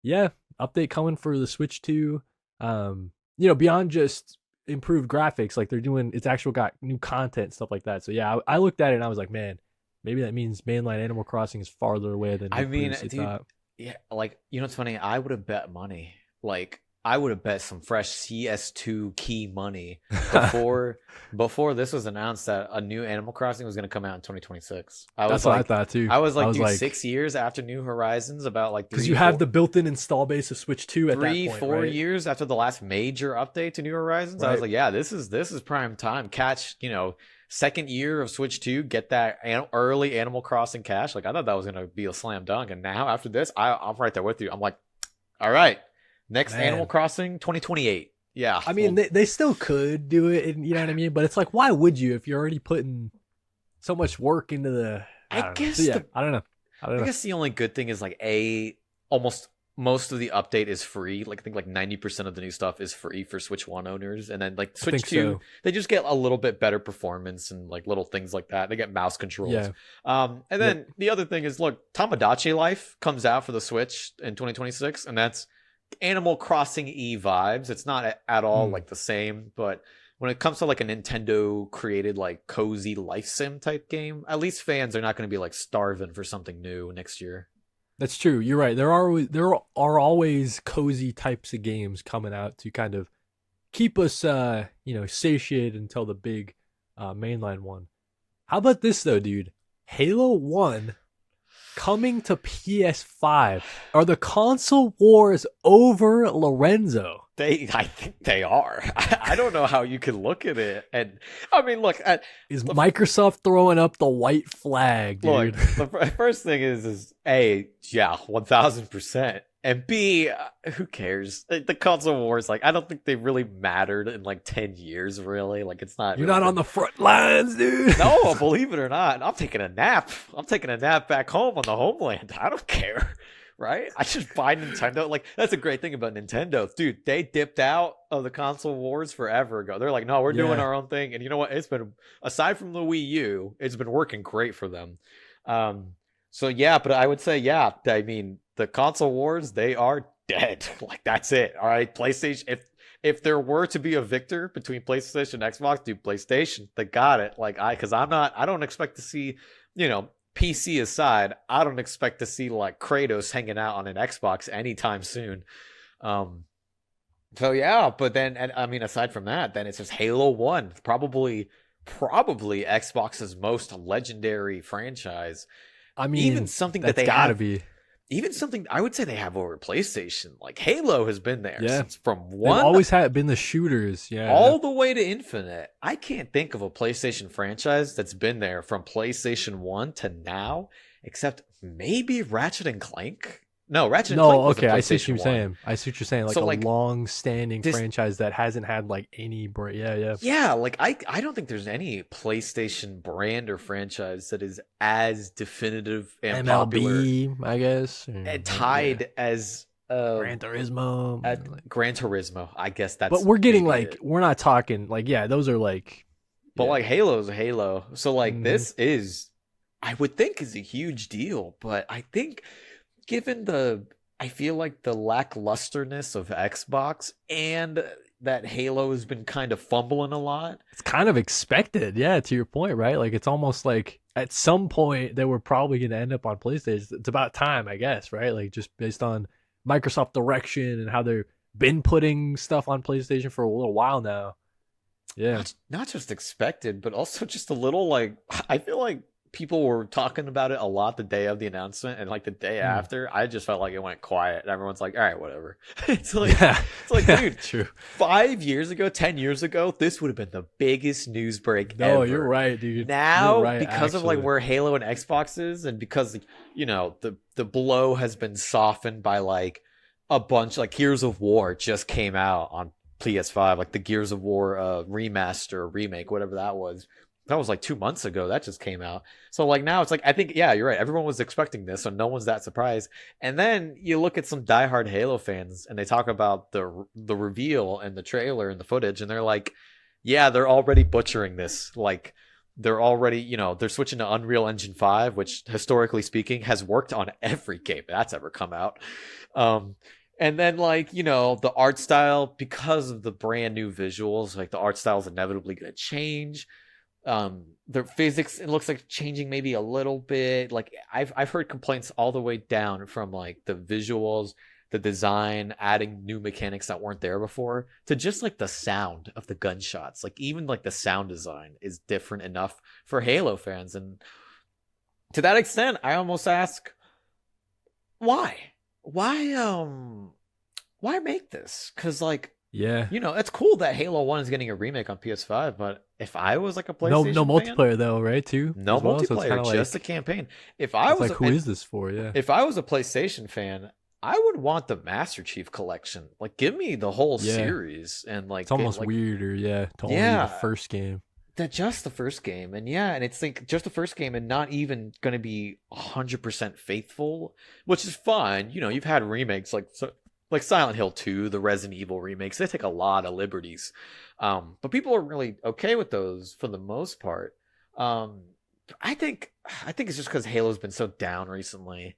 yeah, update coming for the Switch 2. Beyond just improved graphics, like they're doing, it's actual got new content, stuff like that. So yeah, I looked at it and I was like, man, maybe that means mainline Animal Crossing is farther away than I we mean, previously dude, thought. yeah, like what's funny? I would have bet money. Like I would have bet some fresh CS2 key money before before this was announced that a new Animal Crossing was going to come out in 2026. That's what I thought too. I was like, dude, like, 6 years after New Horizons, about like because you have the built-in install base of Switch 2 at that point, 4 right? years after the last major update to New Horizons. I was like, yeah, this is prime time. Catch, second year of Switch 2, get that early Animal Crossing cash. Like I thought that was gonna be a slam dunk, and now after this, I'm right there with you. I'm like, all right, next Animal Crossing 2028. Yeah, I mean, they still could do it, you know what I mean? But it's like, why would you if you're already putting so much work into the? I don't know. I guess the only good thing is like almost most of the update is free. Like I think like 90% of the new stuff is free for Switch 1 owners, and then like Switch 2, they just get a little bit better performance and like little things like that. They get mouse controls. Yeah. And then the other thing is, look, Tamagotchi Life comes out for the Switch in 2026, and that's Animal Crossing vibes. It's not at all like the same, but when it comes to like a Nintendo created like cozy life sim type game, at least fans are not going to be like starving for something new next year. That's true. You're right. There are always cozy types of games coming out to kind of keep us satiated until the big mainline one. How about this though, dude? Halo 1 coming to PS5. Are the console wars over, Lorenzo? I think they are. I don't know how you can look at it. And I mean, look, is Microsoft throwing up the white flag, dude? Look, the first thing is A, yeah, 1000%. And B, who cares? The console wars, like, I don't think they really mattered in like 10 years, really. Like, it's not. You're not on the front lines, dude. No, believe it or not, I'm taking a nap. I'm taking a nap back home on the homeland. I don't care. Right? I just buy Nintendo. Like, that's a great thing about Nintendo. Dude, they dipped out of the console wars forever ago. They're like, no, we're doing our own thing. And you know what? It's been, aside from the Wii U, it's been working great for them. So yeah, but I would say, yeah, I mean, the console wars, they are dead. Like, that's it. All right. PlayStation, if there were to be a victor between PlayStation and Xbox, dude, PlayStation, they got it. Like, I don't expect to see, PC aside, I don't expect to see like Kratos hanging out on an Xbox anytime soon. So yeah, but then, and I mean, aside from that, then it's just Halo 1, probably Xbox's most legendary franchise. I mean, even something that they gotta have, be. Even something I would say they have over PlayStation. Like Halo has been there since from one. They've always been the shooters, all the way to Infinite. I can't think of a PlayStation franchise that's been there from PlayStation 1 to now, except maybe Ratchet and Clank. No, Ratchet and Clank was okay, I see what PlayStation you're 1. saying. I see what you're saying. Like, So, a like, long-standing franchise that hasn't had like any break. Yeah, like I don't think there's any PlayStation brand or franchise that is as definitive and MLB, popular, I guess, and tied as Gran Turismo. Gran Turismo. I guess that's. But we're getting maybe like it. We're not talking like those are like. But like Halo's a Halo, so like this is, I would think, is a huge deal. But I think, given I feel like the lacklusterness of Xbox and that Halo has been kind of fumbling a lot. It's kind of expected, yeah, to your point, right? Like, it's almost like at some point they were probably going to end up on PlayStation. It's about time, I guess, right? Like, just based on Microsoft direction and how they've been putting stuff on PlayStation for a little while now. Yeah. Not just expected, but also just a little like, I feel like people were talking about it a lot the day of the announcement, and like the day after, I just felt like it went quiet. And everyone's like, all right, whatever. It's like, Yeah. it's like, Yeah, dude, true. 5 years ago, 10 years ago, this would have been the biggest news break No, ever. you're right, dude. Now, You're right, because of like actually. where Halo and Xbox is, and because the blow has been softened by like a bunch, like Gears of War just came out on PS5, like the Gears of War remaster, remake, whatever that was. That was like 2 months ago. That just came out. So like now it's like, I think, yeah, you're right. Everyone was expecting this, so no one's that surprised. And then you look at some diehard Halo fans, and they talk about the reveal and the trailer and the footage, and they're like, yeah, they're already butchering this. Like they're already, they're switching to Unreal Engine 5, which historically speaking has worked on every game that's ever come out. And then like, the art style, because of the brand new visuals, like the art style is inevitably going to change. The physics, it looks like changing maybe a little bit. Like I've heard complaints all the way down from like the visuals, the design, adding new mechanics that weren't there before, to just like the sound of the gunshots. Like even like the sound design is different enough for Halo fans. And to that extent, I almost ask, why? Why make this? Because like, Yeah. it's cool that Halo 1 is getting a remake on PS5, but if I was like a No, PlayStation no fan, multiplayer though, right? Too. no as well? So it's multiplayer, kinda just a like, campaign. If I it's was like, who is this for? Yeah. if I was a PlayStation fan, I would want the Master Chief collection. Like, give me the whole Yeah. series, and like It's almost like, weirder, yeah, to only Yeah. the first game. that just the first game, and it's like just the first game, and not even going to be 100% faithful, which is fine. You've had remakes like Silent Hill 2, the Resident Evil remakes. They take a lot of liberties, but people are really okay with those for the most part. I think it's just because Halo's been so down recently,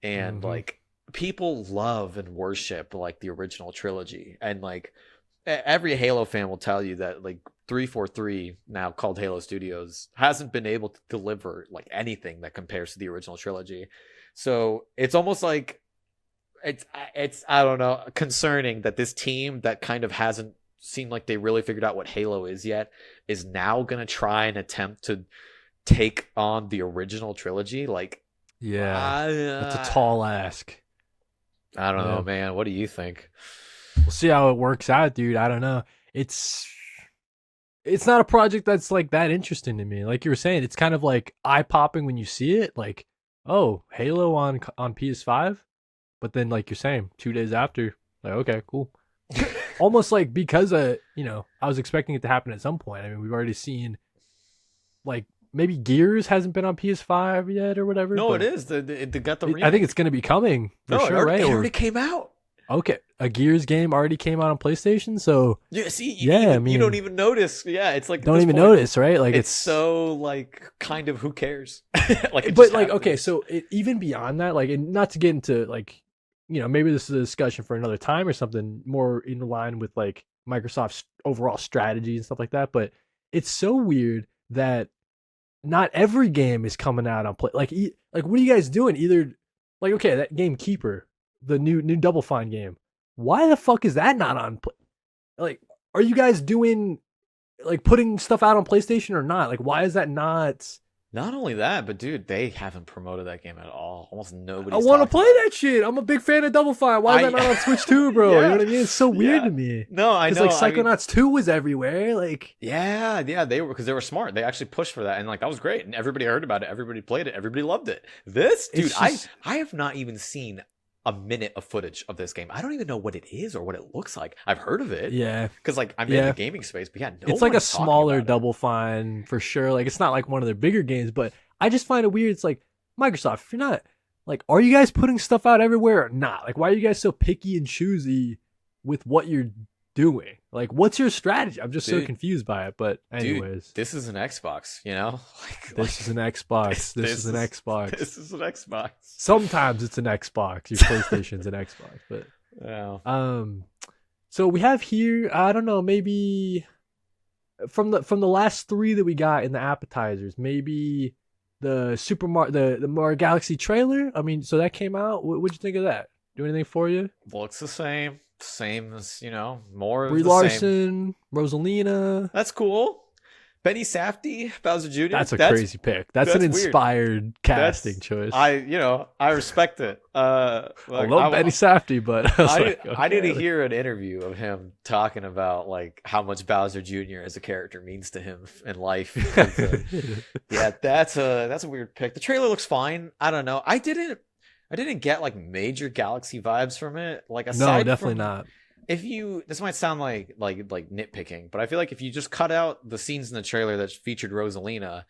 and like people love and worship like the original trilogy, and like every Halo fan will tell you that like 343, now called Halo Studios, hasn't been able to deliver like anything that compares to the original trilogy. So it's almost like it's I don't know, concerning that this team that kind of hasn't seemed like they really figured out what Halo is yet is now gonna try and attempt to take on the original trilogy. Like, Yeah. That's a tall ask. I don't Yeah. know, man. What do you think? We'll see how it works out, dude. I don't know. It's not a project that's like that interesting to me. Like you were saying, it's kind of like eye popping when you see it. Like, oh, Halo on PS5, but then like you're saying, 2 days after, like, okay, cool. Almost like because I was expecting it to happen at some point. I mean, we've already seen like maybe Gears hasn't been on PS5 yet or whatever. No, but it is. They got the remake. I think it's going to be coming for no, sure, right? It Or- already came out. Okay, a Gears game already came out on PlayStation, so Yeah, see, Yeah, I you don't mean- even notice. Yeah, it's like at don't this even point, notice, right? Like It's so like kind of who cares? Like, it but just like happens. okay, so even beyond that, like, and not to get into like, maybe this is a discussion for another time or something more in line with like Microsoft's overall strategy and stuff like that. But it's so weird that not every game is coming out on play. Like, like what are you guys doing? Either like, okay, that game Keeper, the new Double Fine game. Why the fuck is that not on? Like, are you guys doing like putting stuff out on PlayStation or not? Like, why is that not? Not only that, but dude, they haven't promoted that game at all. Almost nobody. I want to play that shit. I'm a big fan of Double Fine. Why is that not on Switch 2, bro? Yeah. You know what I mean? It's so weird Yeah. to me. No, I know. It's like I mean, Psychonauts 2 was everywhere. Like, yeah, they were, because they were smart. They actually pushed for that, and like that was great, and everybody heard about it. Everybody played it. Everybody loved it. This, dude, It's just- I have not even seen a minute of footage of this game. I don't even know what it is or what it looks like. I've heard of it, yeah, because like I'm in Yeah. the gaming space, but yeah, no it's like a one's talking smaller about it. Double Fine for sure. Like, it's not like one of their bigger games, but I just find it weird. It's like, Microsoft, if you're not, like, are you guys putting stuff out everywhere or not? Like, why are you guys so picky and choosy with what you're doing? Like, what's your strategy? I'm just so Dude. confused by it. But Dude, anyways, this is an Xbox, this is an Xbox. This is an is- Xbox. This is an Xbox. Sometimes it's an Xbox. Your PlayStation's an Xbox. But Yeah. so we have here, I don't know, maybe from the last three that we got in the appetizers, maybe the the Mario Galaxy trailer. I mean, so that came out. What'd you think of that? Do anything for you? Looks the same. Same as, more of Brie the same. Larson, Rosalina. That's cool. Benny Safdie, Bowser Jr. That's a crazy pick. That's an weird. inspired casting choice. I respect it. I love Benny Safdie, but I didn't hear an interview of him talking about like how much Bowser Jr. as a character means to him in life. Yeah, that's a weird pick. The trailer looks fine. I don't know. I didn't get like major Galaxy vibes from it. Like aside no, definitely from, not. If you, this might sound like nitpicking, but I feel like if you just cut out the scenes in the trailer that featured Rosalina,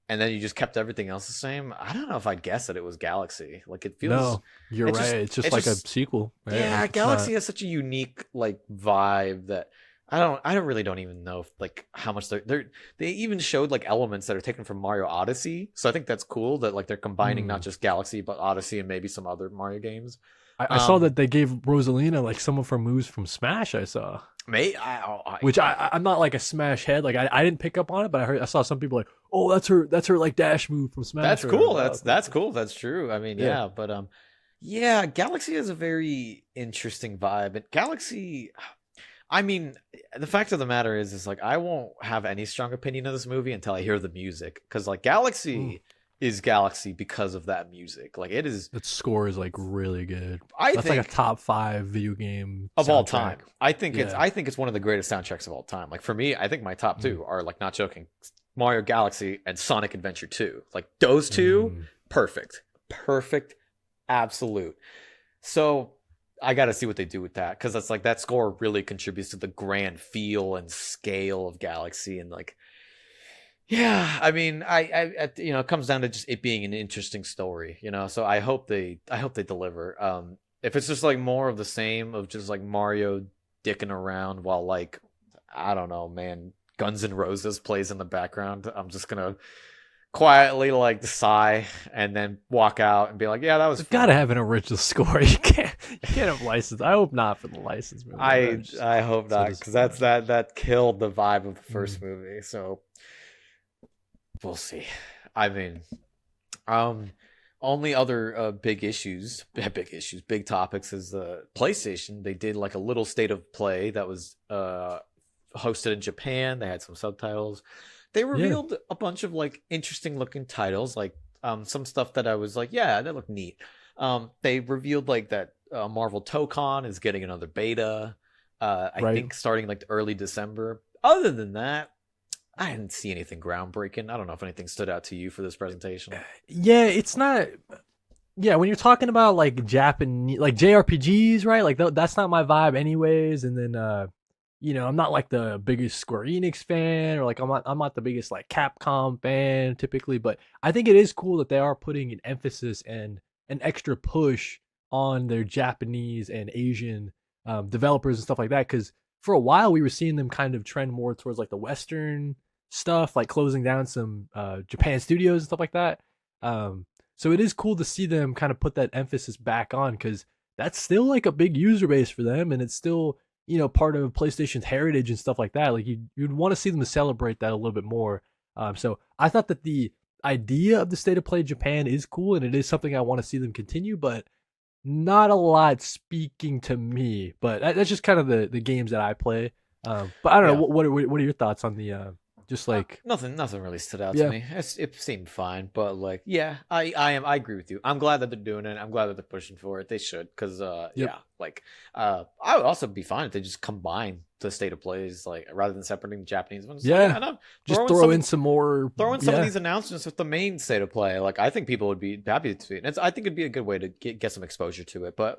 and then you just kept everything else the same, I don't know if I'd guess that it was Galaxy. Like it feels. No, you're right. It's just like a sequel. Right? Yeah, Galaxy has such a unique like vibe that I don't even know if, like how much they even showed like elements that are taken from Mario Odyssey. So I think that's cool that like they're combining not just Galaxy but Odyssey and maybe some other Mario games. I saw that they gave Rosalina like some of her moves from Smash. I saw, which I'm not like a Smash head. Like I didn't pick up on it, but I saw some people like, oh, that's her like dash move from Smash. That's cool. That's cool. That's true. I mean, yeah, but yeah, Galaxy has a very interesting vibe. And Galaxy, I mean, the fact of the matter is like I won't have any strong opinion of this movie until I hear the music, because like Galaxy. Is Galaxy because of that music. Like it is, its score is like really good. That's like a top 5 video game of soundtrack. all time. I think it's one of the greatest soundtracks of all time. Like for me, I think my top 2 are, like, not joking, Mario Galaxy and Sonic Adventure 2. Like those two, perfect, absolute. So I got to see what they do with that, because that's like that score really contributes to the grand feel and scale of Galaxy. And like, yeah, I mean, I it comes down to just it being an interesting story, So I hope they deliver. If it's just like more of the same of just like Mario dicking around while like, I don't know, man, Guns N' Roses plays in the background, I'm just gonna quietly like sigh and then walk out and be like, yeah, that was. Gotta have an original score. You can't have license. I hope not for the license movie. I hope not, because that killed the vibe of the first movie. So. We'll see. I mean, only other big topics is the PlayStation. They did like a little state of play that was hosted in Japan. They had some subtitles. They revealed a bunch of like interesting looking titles, like some stuff that I was like, yeah, that looked neat. They revealed like that Marvel Tokon is getting another beta. I think starting like early December. Other than that, I didn't see anything groundbreaking. I don't know if anything stood out to you for this presentation. Yeah, it's not. Yeah, when you're talking about like Japanese, like JRPGs, right? Like that's not my vibe, anyways. And then, I'm not like the biggest Square Enix fan, or like I'm not the biggest like Capcom fan typically. But I think it is cool that they are putting an emphasis and an extra push on their Japanese and Asian developers and stuff like that. Because for a while we were seeing them kind of trend more towards like the Western stuff, like closing down some Japan studios and stuff like that. So it is cool to see them kind of put that emphasis back on, because that's still like a big user base for them, and it's still part of PlayStation's heritage and stuff like that. Like you'd want to see them to celebrate that a little bit more. So I thought that the idea of the State of Play Japan is cool, and it is something I want to see them continue, but not a lot speaking to me. But that's just kind of the games that I play. But I don't know. What are your thoughts on the just like nothing really stood out to me. It seemed fine, but like, yeah, I agree with you. I'm glad that they're doing it. I'm glad that they're pushing for it. They should, because I would also be fine if they just combine the State of Plays, like rather than separating the Japanese ones. Just throw in some more. Throw in some of these announcements with the main State of Play. Like I think people would be happy to see it. I think it'd be a good way to get some exposure to it. But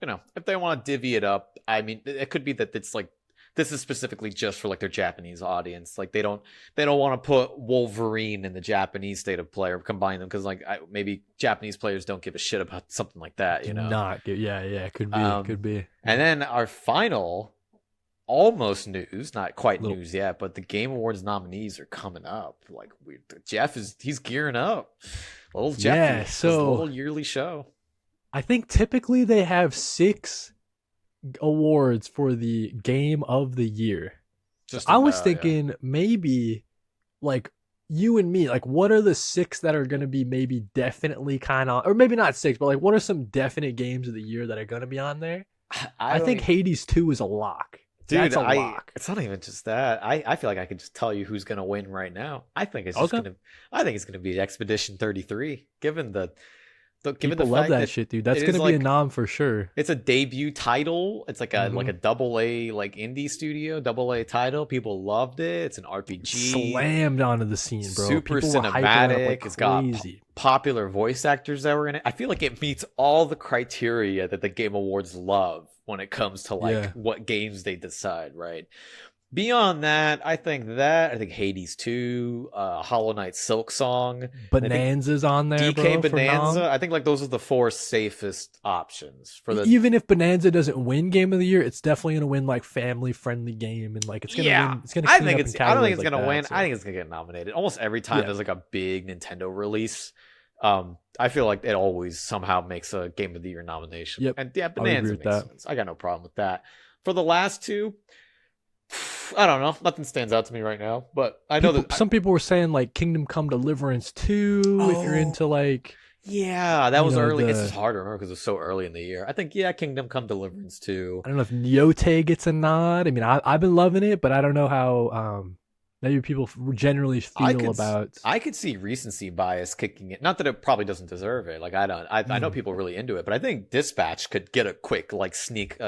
if they want to divvy it up, I mean, it could be that it's like, this is specifically just for like their Japanese audience. Like they don't want to put Wolverine in the Japanese State of Play or combine them, because like maybe Japanese players don't give a shit about something like that. Could be. And then our final, almost news, not quite news yet, but the Game Awards nominees are coming up. Like he's gearing up. Little Jeff, so little yearly show. I think typically they have 6 awards for the Game of the Year. I was thinking maybe like you and me, like what are the 6 that are going to be maybe definitely kind of, or maybe not 6, but like what are some definite games of the year that are going to be on there? I think Hades 2 is a lock. That's dude, a lock. it's not even just that. I feel like I could just tell you who's gonna win right now. Okay. I think it's gonna be Expedition 33, given given the People love fact that that shit, dude. That's it is gonna be a like nom for sure. it's a debut title. It's like Hmm. a double A like indie studio, double A title. People loved it. It's an RPG, Slammed onto the scene, bro. super People were hyping it up like cinematic. It's got crazy. popular voice actors that were in it. I feel like it meets all the criteria that the Game Awards love when it comes to like Yeah. what games they decide, right? Beyond I think Hades 2, Hollow Knight Silk Song, and I think Bonanza's on there, DK bro, for nom. Bonanza. I think like those are the four safest options for the. Even if Bonanza doesn't win Game of the Year, it's definitely gonna win like family friendly game, and like it's gonna Yeah, win. It's gonna I clean think up it's. in I don't think categories it's like gonna that, win. so. I think it's gonna get nominated. Almost every time Yeah. there's like a big Nintendo release, I feel like it always somehow makes a Game of the Year nomination. Yep, And yeah, I would Bonanza agree with makes that. sense. I got no problem with that. For the last two, I don't know. Nothing stands out to me right now, but I know that. Some people were saying like Kingdom Come Deliverance 2, if you're into like Yeah, that you was know early. It's the just hard to remember because it was so early in the year. I think Kingdom Come Deliverance 2. I don't know if Nyote gets a nod. I mean, I've been loving it, but I don't know how maybe people generally feel about. I could see recency bias kicking it. Not that it probably doesn't deserve it. Like I don't. I know people are really into it, but I think Dispatch could get a quick like sneak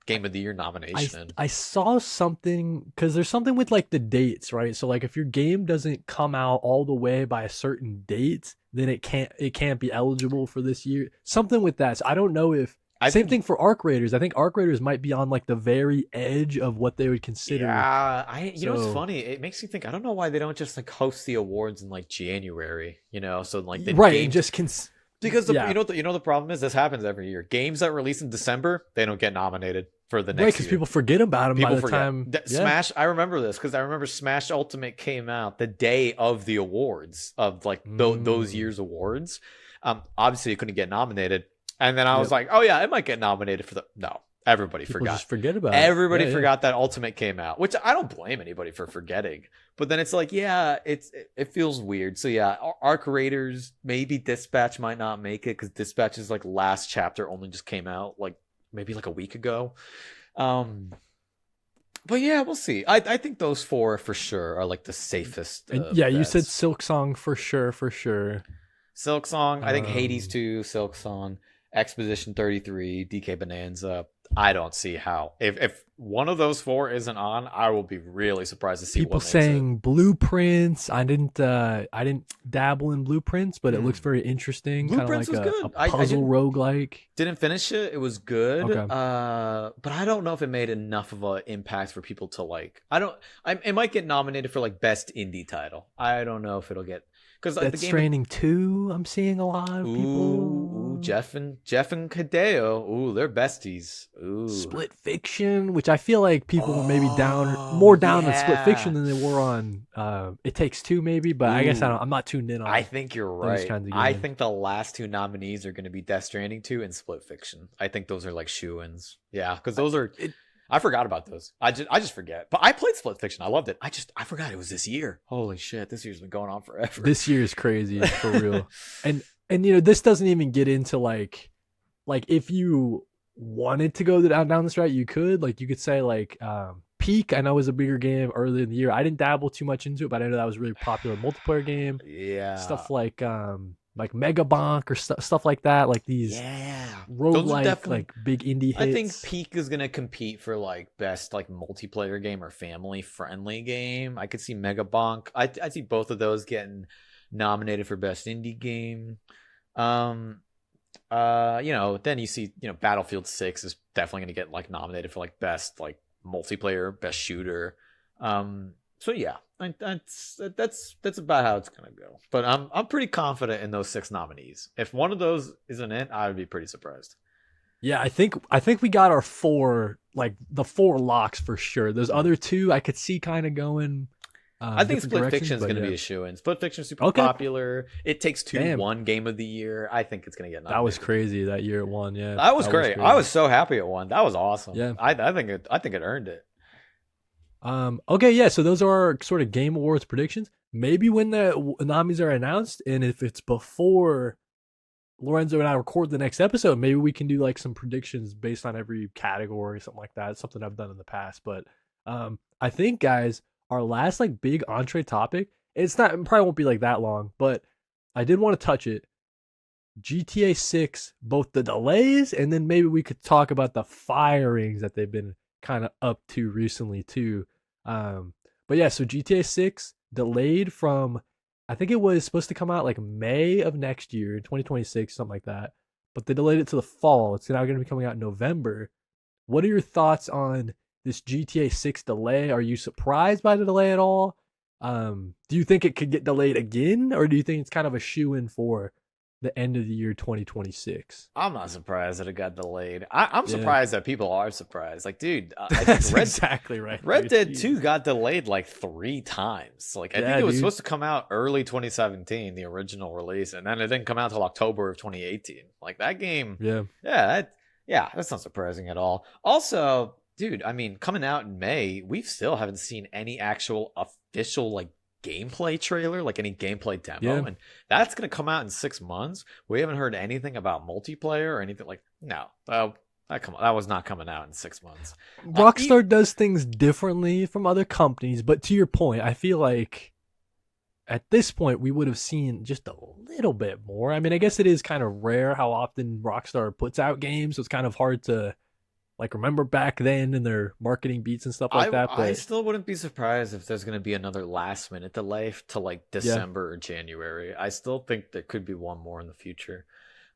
Game of the Year nomination. I saw something because there's something with like the dates, right? So like if your game doesn't come out all the way by a certain date, then it can't be eligible for this year. Something with that. So I don't know if same thing for Arc Raiders. I think Arc Raiders might be on like the very edge of what they would consider. Yeah, you know what's So- funny? It makes me think. I don't know why they don't just like host the awards in like January. You know, so like the right, games and just because yeah. you know the problem is this happens every year. Games that release in December they don't get nominated for the right next because year. people forget about them by People the forget. time. Yeah. Smash. I remember this because I remember Smash Ultimate came out the day of the awards of like those years awards. Obviously it couldn't get nominated, and then I was Yep. like, oh yeah, it might get nominated for the no. Everybody People forgot. just forget about it. Everybody Yeah, yeah. forgot that Ultimate came out, which I don't blame anybody for forgetting. But then it's like, yeah, it feels weird. So yeah, Arc Raiders, maybe Dispatch might not make it because Dispatch's like last chapter only just came out like maybe like a week ago. But yeah, we'll see. I think those four for sure are like the safest. And yeah, you said bets. Silk Song for sure, for sure. Silk Song. I think Hades Um, 2, Silk Song, Expedition 33, DK Bonanza. I don't see how. If one of those four isn't on, I will be really surprised to see People what makes saying Blueprints. I didn't dabble in Blueprints, but it looks very interesting. Kind of Blueprints like was good. a I puzzle didn't- roguelike. Didn't finish it. It was good. Okay. But I don't know if it made enough of an impact for people to like. It might get nominated for like best indie title. I don't know if it'll get because like, Death Stranding 2, I'm seeing a lot of people. Jeff and Hideo. Ooh, they're besties. Ooh. Split Fiction, which I feel like people were maybe more down on Split yeah. Fiction than they were on It Takes Two, maybe. But I guess Ooh. I'm not tuned in on. I think you're those right. kinds of I games. think the last two nominees are going to be Death Stranding 2 and Split Fiction. I think those are like shoo-ins. Yeah, because those are. I forgot about those. I just forget. But I played Split Fiction. I loved it. I forgot it was this year. Holy shit! This year's been going on forever. This year is crazy for real. And you know, this doesn't even get into like if you wanted to go down this route, you could. Like you could say like Peak, I know was a bigger game earlier in the year. I didn't dabble too much into it, but I know that was a really popular multiplayer game. Yeah. Stuff like Mega Bonk or stuff like that, like these roguelike like big indie hits. I think Peak is gonna compete for like best like multiplayer game or family friendly game. I could see Mega Bonk. I see both of those getting nominated for best indie game. You know, then you see, you know, Battlefield 6 is definitely gonna get like nominated for like best like multiplayer, best shooter. So yeah, that's about how it's gonna go. But I'm pretty confident in those 6 nominees. If one of those isn't it, I would be pretty surprised. Yeah, I think we got our 4, like the 4 locks for sure. Those other 2 I could see kind of going. I think different Split directions, Fiction is but going to yeah. be a shoe-in. Split Fiction is super Okay. popular. It Takes Two Damn. won Game of the Year. I think it's going to get nominated. That was crazy that year it won. Yeah, That was great. crazy. I was so happy it won. That was awesome. Yeah. I think it earned it. Okay, yeah. So those are our sort of Game Awards predictions. Maybe when the nominees are announced, and if it's before Lorenzo and I record the next episode, maybe we can do like some predictions based on every category, something like that. It's something I've done in the past. But I think, guys, our last like big entree topic, it's not, it probably won't be like that long, but I did want to touch it. GTA 6, both the delays, and then maybe we could talk about the firings that they've been kind of up to recently too. Um, but yeah, so GTA 6 delayed from, I think it was supposed to come out like May of next year, 2026, something like that. But they delayed it to the fall. It's now going to be coming out in November. What are your thoughts on this GTA 6 delay? Are you surprised by the delay at all? Do you think it could get delayed again, or do you think it's kind of a shoe in for the end of the year 2026? I'm not surprised that it got delayed. I'm Yeah, surprised that people are surprised. Like, dude, I that's think exactly right, Red dude. Dead Jeez. 2 got delayed like 3 times. Like, I think Yeah, it was dude. supposed to come out early 2017, the original release, and then it didn't come out till October of 2018. Like that game, Yeah, yeah, yeah, that's not surprising at all. Also, dude, I mean, coming out in May, we still haven't seen any actual official like gameplay trailer, like any gameplay yeah. demo, and that's gonna come out in 6 months. We haven't heard anything about multiplayer or anything like. No, that was not coming out in 6 months. Rockstar does things differently from other companies, but to your point, I feel like at this point we would have seen just a little bit more. I mean, I guess it is kind of rare how often Rockstar puts out games, so it's kind of hard to like remember back then in their marketing beats and stuff like that. I But still wouldn't be surprised if there's going to be another last minute delay to like yeah, December or January. I still think there could be one more in the future.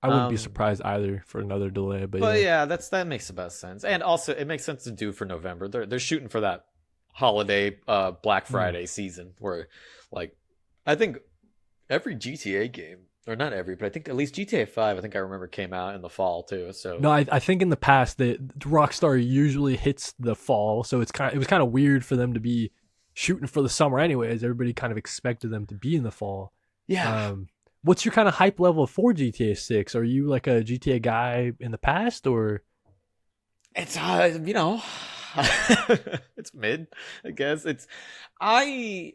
I wouldn't be Um, surprised either for another delay. But but yeah, yeah, that makes the best sense, and also it makes sense to do for November. They're shooting for that holiday Black mm, Friday season where, like, I think every GTA game, or not every, but I think at least GTA 5, I think I remember came out in the fall too. So no, I think in the past that Rockstar usually hits the fall, so it was kind of weird for them to be shooting for the summer anyways. Everybody kind of expected them to be in the fall. yeah, Um, what's your kind of hype level for GTA 6? Are you like a GTA guy in the past or it's it's mid, I guess. I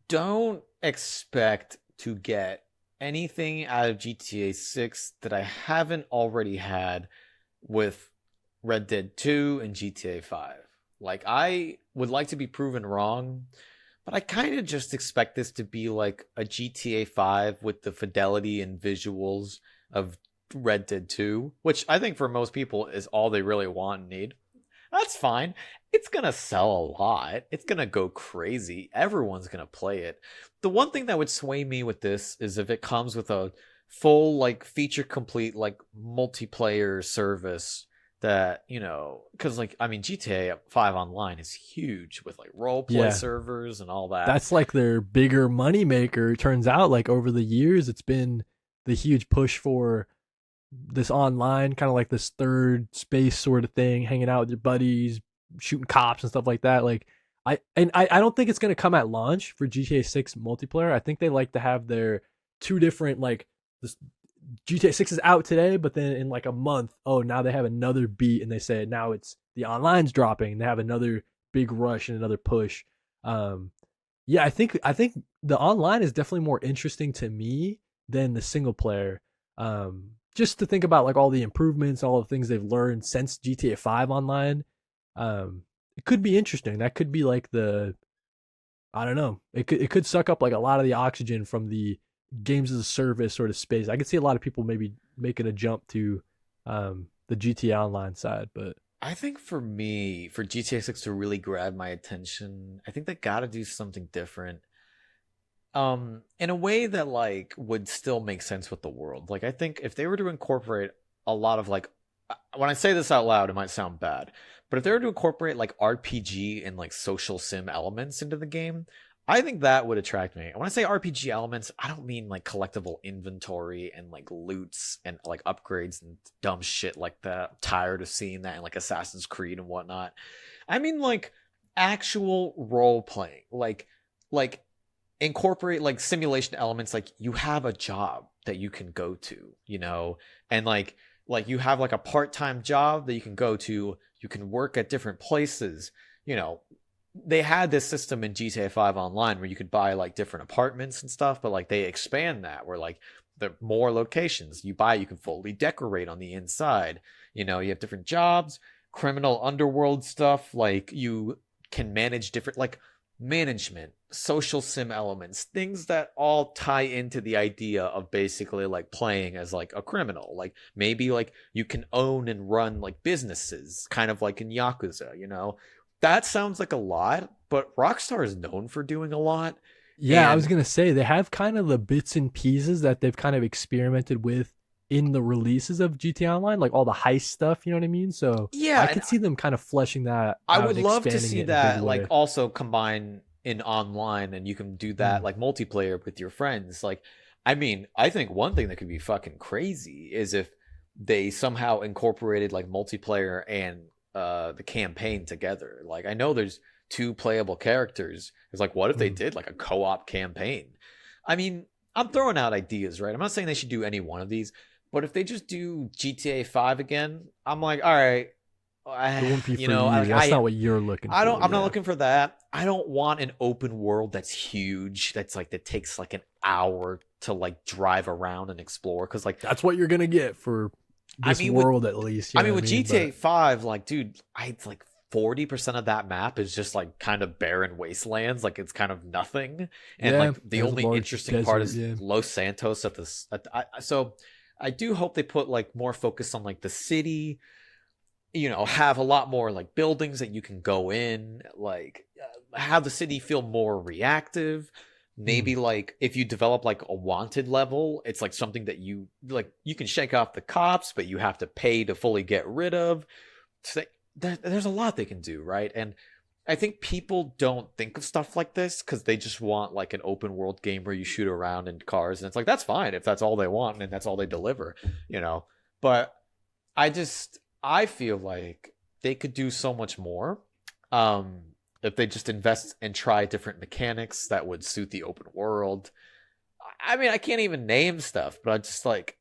don't expect to get anything out of GTA 6 that I haven't already had with Red Dead 2 and GTA 5. Like, I would like to be proven wrong, but I kind of just expect this to be like a GTA 5 with the fidelity and visuals of Red Dead 2, which I think for most people is all they really want and need. That's fine. It's going to sell a lot. It's going to go crazy. Everyone's going to play it. The one thing that would sway me with this is if it comes with a full, like, feature complete, like, multiplayer service that, because, like, I mean, GTA 5 Online is huge with, like, role play yeah, servers and all that. that's like their bigger money maker. It turns out like over the years it's been the huge push for this online kind of like this third space sort of thing, hanging out with your buddies, shooting cops and stuff like that. Like I don't think it's gonna come at launch for GTA 6 multiplayer. I think they like to have their two different like this GTA 6 is out today, but then in like a month, oh now they have another beat and they say now it's the online's dropping. They have another big rush and another push. Um yeah, I think the online is definitely more interesting to me than the single player. Just to think about like all the improvements, all the things they've learned since GTA 5 online. It could be interesting. That could be like the I don't know. It could suck up like a lot of the oxygen from the games as a service sort of space. I could see a lot of people maybe making a jump to the GTA Online side, but I think for me, for GTA 6 to really grab my attention, I think they got to do something different. In a way that like would still make sense with the world. Like, I think if they were to incorporate a lot of like, when I say this out loud it might sound bad, but if they were to incorporate like RPG and like social sim elements into the game, I think that would attract me. And when I say RPG elements, I don't mean like collectible inventory and like loots and like upgrades and dumb shit like that. I'm tired of seeing that in like Assassin's Creed and whatnot. I mean like actual role playing, like incorporate like simulation elements. Like, you have a job that you can go to, and like you have like a part-time job that you can go to. You can work at different places. They had this system in GTA 5 Online where you could buy like different apartments and stuff, but like they expand that where like there are more locations. You buy, you can fully decorate on the inside. You know, you have different jobs, criminal underworld stuff. Like you can manage different, like management, social sim elements, things that all tie into the idea of basically like playing as like a criminal. Like maybe like you can own and run like businesses, kind of like in Yakuza, you know? That sounds like a lot, but Rockstar is known for doing a lot. Yeah, I was And gonna say they have kind of the bits and pieces that they've kind of experimented with in the releases of GTA Online, like all the heist stuff. You know what I mean? So yeah, I and could see them kind of fleshing that I out would and love to expanding see it in a big that like way. also combine in online, and you can do that Mm, like multiplayer with your friends. Like, I mean, I think one thing that could be fucking crazy is if they somehow incorporated like multiplayer and the campaign together. Like, I know there's two playable characters. It's like, what if they mm. did like a co-op campaign? I mean, I'm throwing out ideas, right? I'm not saying they should do any one of these, but if they just do GTA 5 again, I'm like, all right, It wouldn't be you for know, you. like That's not what you're looking I don't. for. I'm not Yeah, looking for that. I don't want an open world that's huge. That's like that takes like an hour to like drive around and explore. Because like that's what you're gonna get for I this mean with world, at least. You I know mean what I with mean? GTA But 5, like dude, I like 40% of that map is just like kind of barren wastelands. Like it's kind of nothing. And yeah, like the there's a only large interesting part desert. is Yeah. Los Santos at this. So I do hope they put like more focus on like the city, you know, have a lot more like buildings that you can go in, like have the city feel more reactive. Mm. Maybe like if you develop like a wanted level, it's like something that you like you can shake off the cops, but you have to pay to fully get rid of. So there's a lot they can do, right? And I think people don't think of stuff like this because they just want like an open world game where you shoot around in cars, and it's like that's fine if that's all they want and that's all they deliver, you know. But I feel like they could do so much more if they just invest and try different mechanics that would suit the open world. I mean, I can't even name stuff, but I just like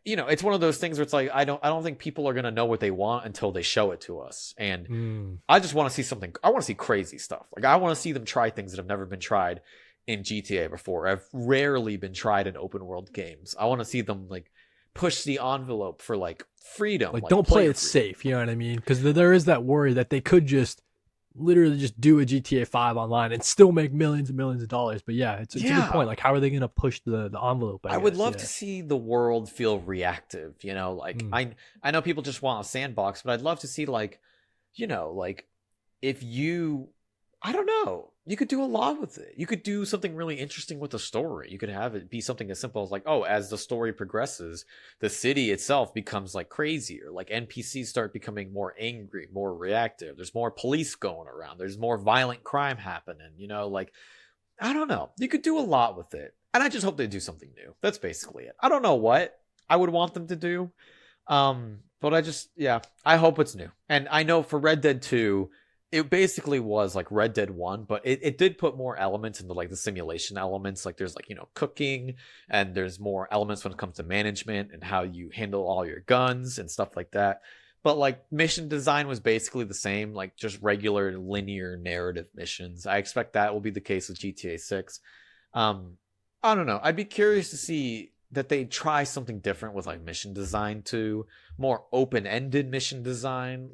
you know, it's one of those things where it's like I don't think people are gonna know what they want until they show it to us, and Mm. I just want to see something. I want to see crazy stuff. Like I want to see them try things that have never been tried in GTA before. I've rarely been tried in open world games. I want to see them like push the envelope for like freedom, Like, like don't play player it freedom. safe. You know what I mean? Because there is that worry that they could just literally just do a GTA 5 online and still make millions and millions of dollars. But yeah, it's a good Yeah, point. Like, how are they gonna push the envelope? I I would guess. love Yeah. to see the world feel reactive. You know, like Mm. I know people just want a sandbox, but I'd love to see like, you know, like if you, I don't know, you could do a lot with it. You could do something really interesting with the story. You could have it be something as simple as like, oh, as the story progresses, the city itself becomes like crazier. Like NPCs start becoming more angry, more reactive. There's more police going around. There's more violent crime happening. You know, like I don't know. You could do a lot with it. And I just hope they do something new. That's basically it. I don't know what I would want them to do. But I just yeah, I hope it's new. And I know for Red Dead 2, it basically was like Red Dead 1, but it did put more elements into like the simulation elements. Like there's like, you know, cooking, and there's more elements when it comes to management and how you handle all your guns and stuff like that. But like mission design was basically the same, like just regular linear narrative missions. I expect that will be the case with GTA 6. I don't know. I'd be curious to see that they try something different with like mission design too, more open-ended mission design.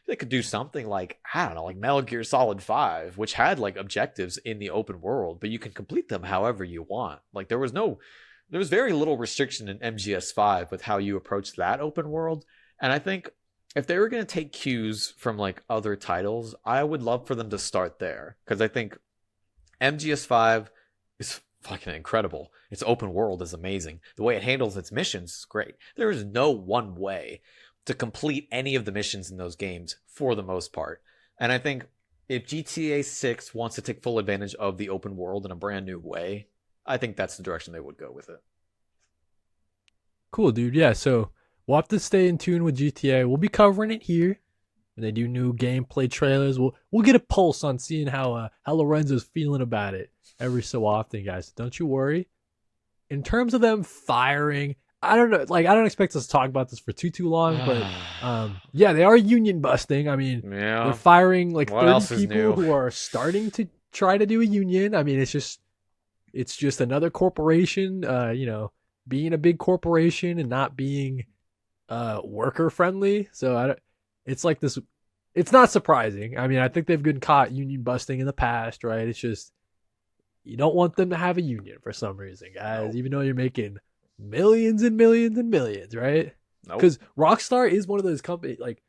They could do something like I don't know, like Metal Gear Solid 5, which had like objectives in the open world, but you can complete them however you want. Like there was very little restriction in MGS5 with how you approach that open world. And I think if they were going to take cues from like other titles, I would love for them to start there because I think MGS5 is fucking incredible. Its open world is amazing. The way it handles its missions is great. There is no one way to complete any of the missions in those games for the most part. And I think if GTA 6 wants to take full advantage of the open world in a brand new way, I think that's the direction they would go with it. Cool, dude. Yeah. So we'll have to stay in tune with GTA. We'll be covering it here. When they do new gameplay trailers, we'll get a pulse on seeing how Lorenzo's feeling about it every so often, guys. Don't you worry. In terms of them firing, I don't know. Like I don't expect us to talk about this for too long, but yeah, they are union busting. I mean, they're Yeah. firing like What 30 else is people new? who are starting to try to do a union. I mean, it's just It's just another corporation, being a big corporation and not being worker friendly. So it's like this. It's not surprising. I mean, I think they've been caught union busting in the past, right? It's just you don't want them to have a union for some reason, guys. Nope. Even though you're making millions and millions and millions, right? Nope. Because Rockstar is one of those companies, like,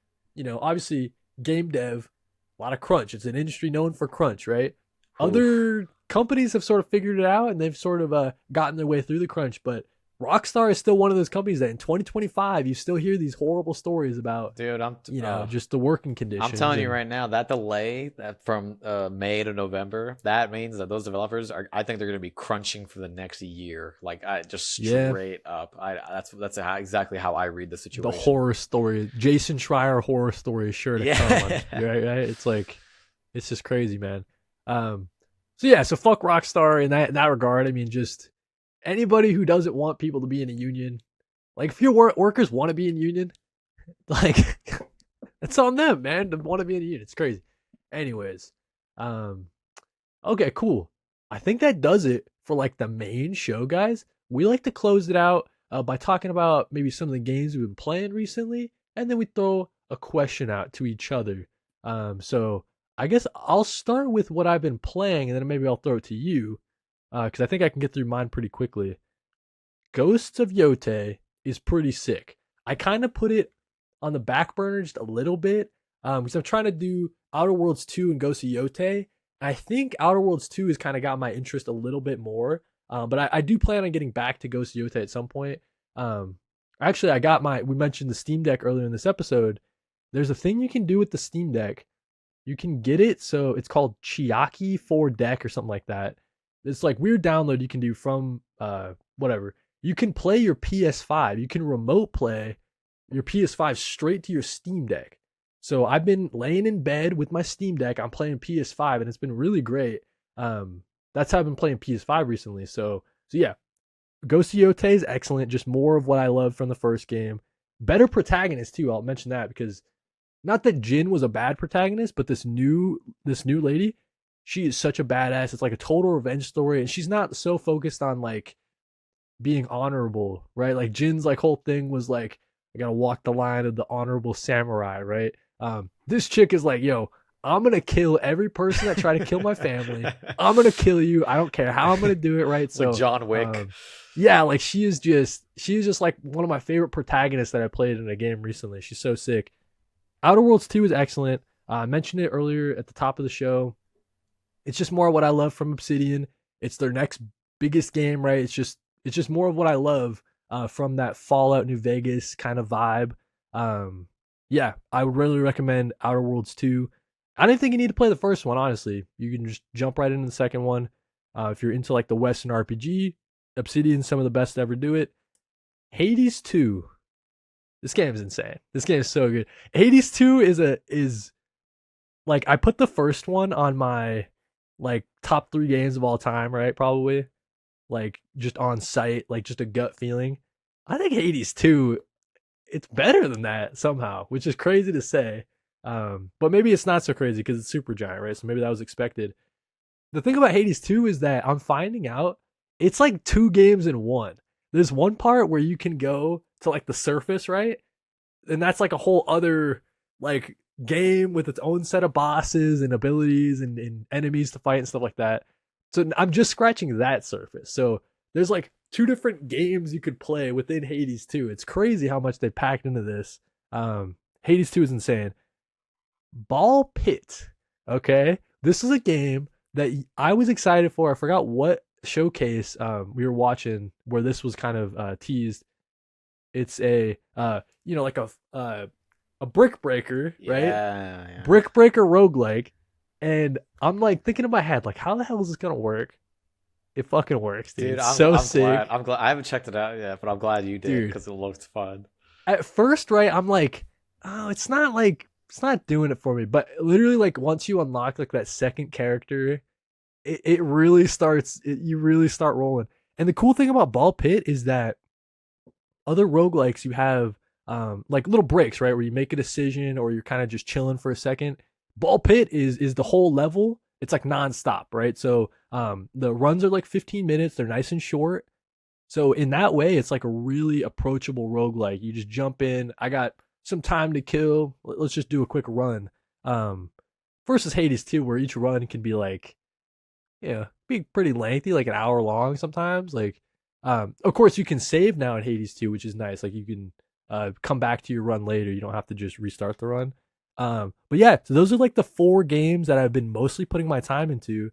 obviously game dev, a lot of crunch. It's an industry known for crunch, right? Oof. Other companies have sort of figured it out and they've sort of gotten their way through the crunch, but Rockstar is still one of those companies that in 2025 you still hear these horrible stories about, Dude, just the working I'm conditions. telling you And right now, that delay that from May to November, that means that those developers are. I think they're going to be crunching for the next year, like I just yeah, straight up. Exactly how I read the the situation. horror story, Jason Schreier horror story is sure to come. Yeah. Right? It's like, it's just crazy, man. So yeah, so fuck Rockstar in that regard. I mean, just anybody who doesn't want people to be in a union, like if your workers want to be in union, like it's on them, man, to want to be in a union. It's crazy. Anyways, um, okay, cool. I think that does it for like the main show, guys. We like to close it out by talking about maybe some of the games we've been playing recently, and then we throw a question out to each other. So I guess I'll start with what I've been playing, and then maybe I'll throw it to you because I think I can get through mine pretty quickly. Ghosts of Yote is pretty sick. I kind of put it on the back burner just a little bit because I'm trying to do Outer Worlds 2 and Ghosts of Yote. I think Outer Worlds 2 has kind of got my interest a little bit more, but I do plan on getting back to Ghosts of Yote at some point. Um, Actually, we mentioned the Steam Deck earlier in this episode. There's a thing you can do with the Steam Deck. You can get it, so it's called Chiaki 4 Deck or something like that. It's like weird download you can do from whatever. You can play your PS5. You can remote play your PS5 straight to your Steam Deck. So I've been laying in bed with my Steam Deck. I'm playing PS5, and it's been really great. That's how I've been playing PS5 recently. So yeah, Ghost of Yote is excellent. Just more of what I loved from the first game. Better protagonist too. I'll mention that because not that Jin was a bad protagonist, but this new lady, she is such a badass. It's like a total revenge story, and she's not so focused on like being honorable, right? Like Jin's like whole thing was like, I gotta walk the line of the honorable samurai, right? This chick is like, yo, I'm gonna kill every person that try to kill my family. I'm gonna kill you. I don't care how I'm gonna do it, right? So Like John Wick. yeah, like she is just like one of my favorite protagonists that I played in a game recently. She's so sick. Outer Worlds 2 is excellent. I mentioned it earlier at the top of the show. It's just more what I love from Obsidian. It's their next biggest game, right? It's just more of what I love from that Fallout New Vegas kind of vibe. Yeah, I would really recommend Outer Worlds 2. I didn't think you need to play the first one, honestly. You can just jump right into the second one. If you're into like the Western RPG, Obsidian's some of the best to ever do it. Hades 2. This game is insane. This game is so good. Hades 2 is like I put the first one on my like top 3 games of all time, right? Probably. Like just on site, like just a gut feeling. I think Hades 2 it's better than that somehow, which is crazy to say. But maybe it's not so crazy because it's super giant, right? So maybe that was expected. The thing about Hades 2 is that I'm finding out it's like 2 games in one. There's one part where you can go to like the surface, right? And that's like a whole other like game with its own set of bosses and abilities and enemies to fight and stuff like that. So I'm just scratching that surface. So there's like 2 different games you could play within Hades 2. It's crazy how much they packed into this. Hades 2 is insane. Ball Pit. Okay. This is a game that I was excited for. I forgot what showcase we were watching where this was kind of teased. It's a like a brick breaker, right? Yeah. Brick breaker roguelike. And I'm like thinking in my head, like, how the hell is this gonna work? It fucking works, dude. Dude, It's I'm, so I'm sick. glad. I'm glad. I haven't checked it out yet, but I'm glad you did Dude. because it looks fun. At first, right, I'm like, oh, it's not doing it for me. But literally, like, once you unlock like that second character, it really starts. You really start rolling. And the cool thing about Ball Pit is that other roguelikes you have like little breaks, right, where you make a decision or you're kind of just chilling for a second. Ball Pit is the whole level it's like nonstop, right? So the runs are like 15 minutes. They're nice and short. So in that way, it's like a really approachable roguelike. You just jump in. I got some time to kill. Let's just do a quick run. Um, versus Hades 2, where each run can be like, yeah, be pretty lengthy, like an hour long sometimes. Like, of course, you can save now in Hades 2, which is nice. Like, you can come back to your run later. You don't have to just restart the run. But yeah, so those are like the 4 games that I've been mostly putting my time into.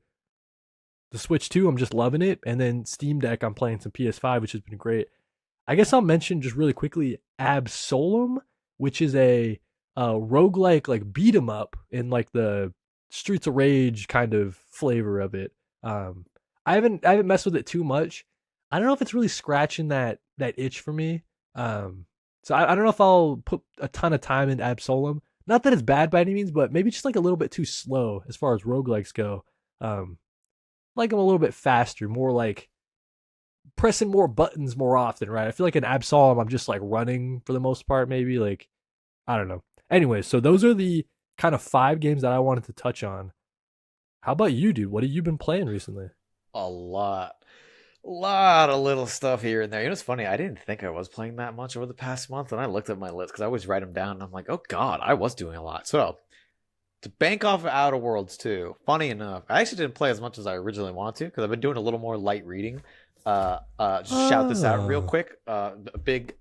The Switch 2, I'm just loving it. And then Steam Deck, I'm playing some PS5, which has been great. I guess I'll mention just really quickly Absolem, which is a roguelike like beat 'em up in like the Streets of Rage kind of flavor of it. Um, I haven't messed with it too much. I don't know if it's really scratching that itch for me. So I don't know if I'll put a ton of time into Absolem. Not that it's bad by any means, but maybe just like a little bit too slow as far as roguelikes go. Um, like them a little bit faster, more like pressing more buttons more often, right? I feel like in Absolem, I'm just like running for the most part, maybe. Like, I don't know. Anyway, so those are the kind of 5 games that I wanted to touch on. How about you, dude? What have you been playing recently? A lot of little stuff here and there. You know, it's funny. I didn't think I was playing that much over the past month, and I looked at my list because I always write them down, and I'm like, oh god, I was doing a lot. So to bank off of Outer Worlds 2, funny enough, I actually didn't play as much as I originally wanted to because I've been doing a little more light reading. Just shout this out real Oh, quick. Big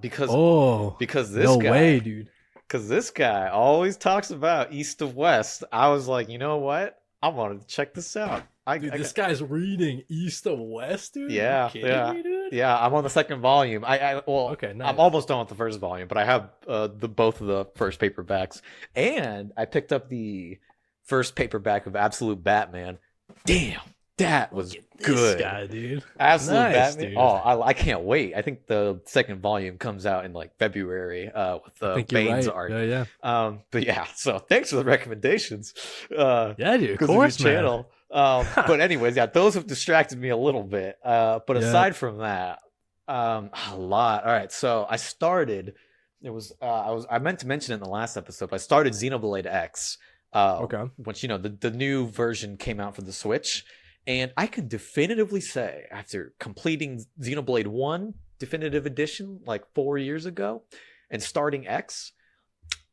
because oh, because this no way, guy dude. because this guy always talks about East of West. I was like, you know what? I wanted to check this out. Dude, I this got guy's reading East of West, dude. Are you yeah, kidding yeah, me, dude? yeah. I'm on the second volume. Well, Okay, I'm nice. almost done with the first volume, but I have the both of the first paperbacks, and I picked up the first paperback of Absolute Batman. Damn, that Look was at this good. guy, dude. Absolute Nice, Batman. Oh, dude. I can't wait. I think the second volume comes out in like February with I think you're Bane's right. art. Yeah, yeah. But yeah, so thanks for the recommendations. Yeah, dude, of Because of your course, man. channel. But anyways, yeah, those have distracted me a little bit. But Yeah. aside from that, a lot. All right, so I started. I meant to mention it in the last episode. But I started Xenoblade X. Okay. Which the new version came out for the Switch, and I can definitively say after completing Xenoblade One Definitive Edition like 4 years ago, and starting X,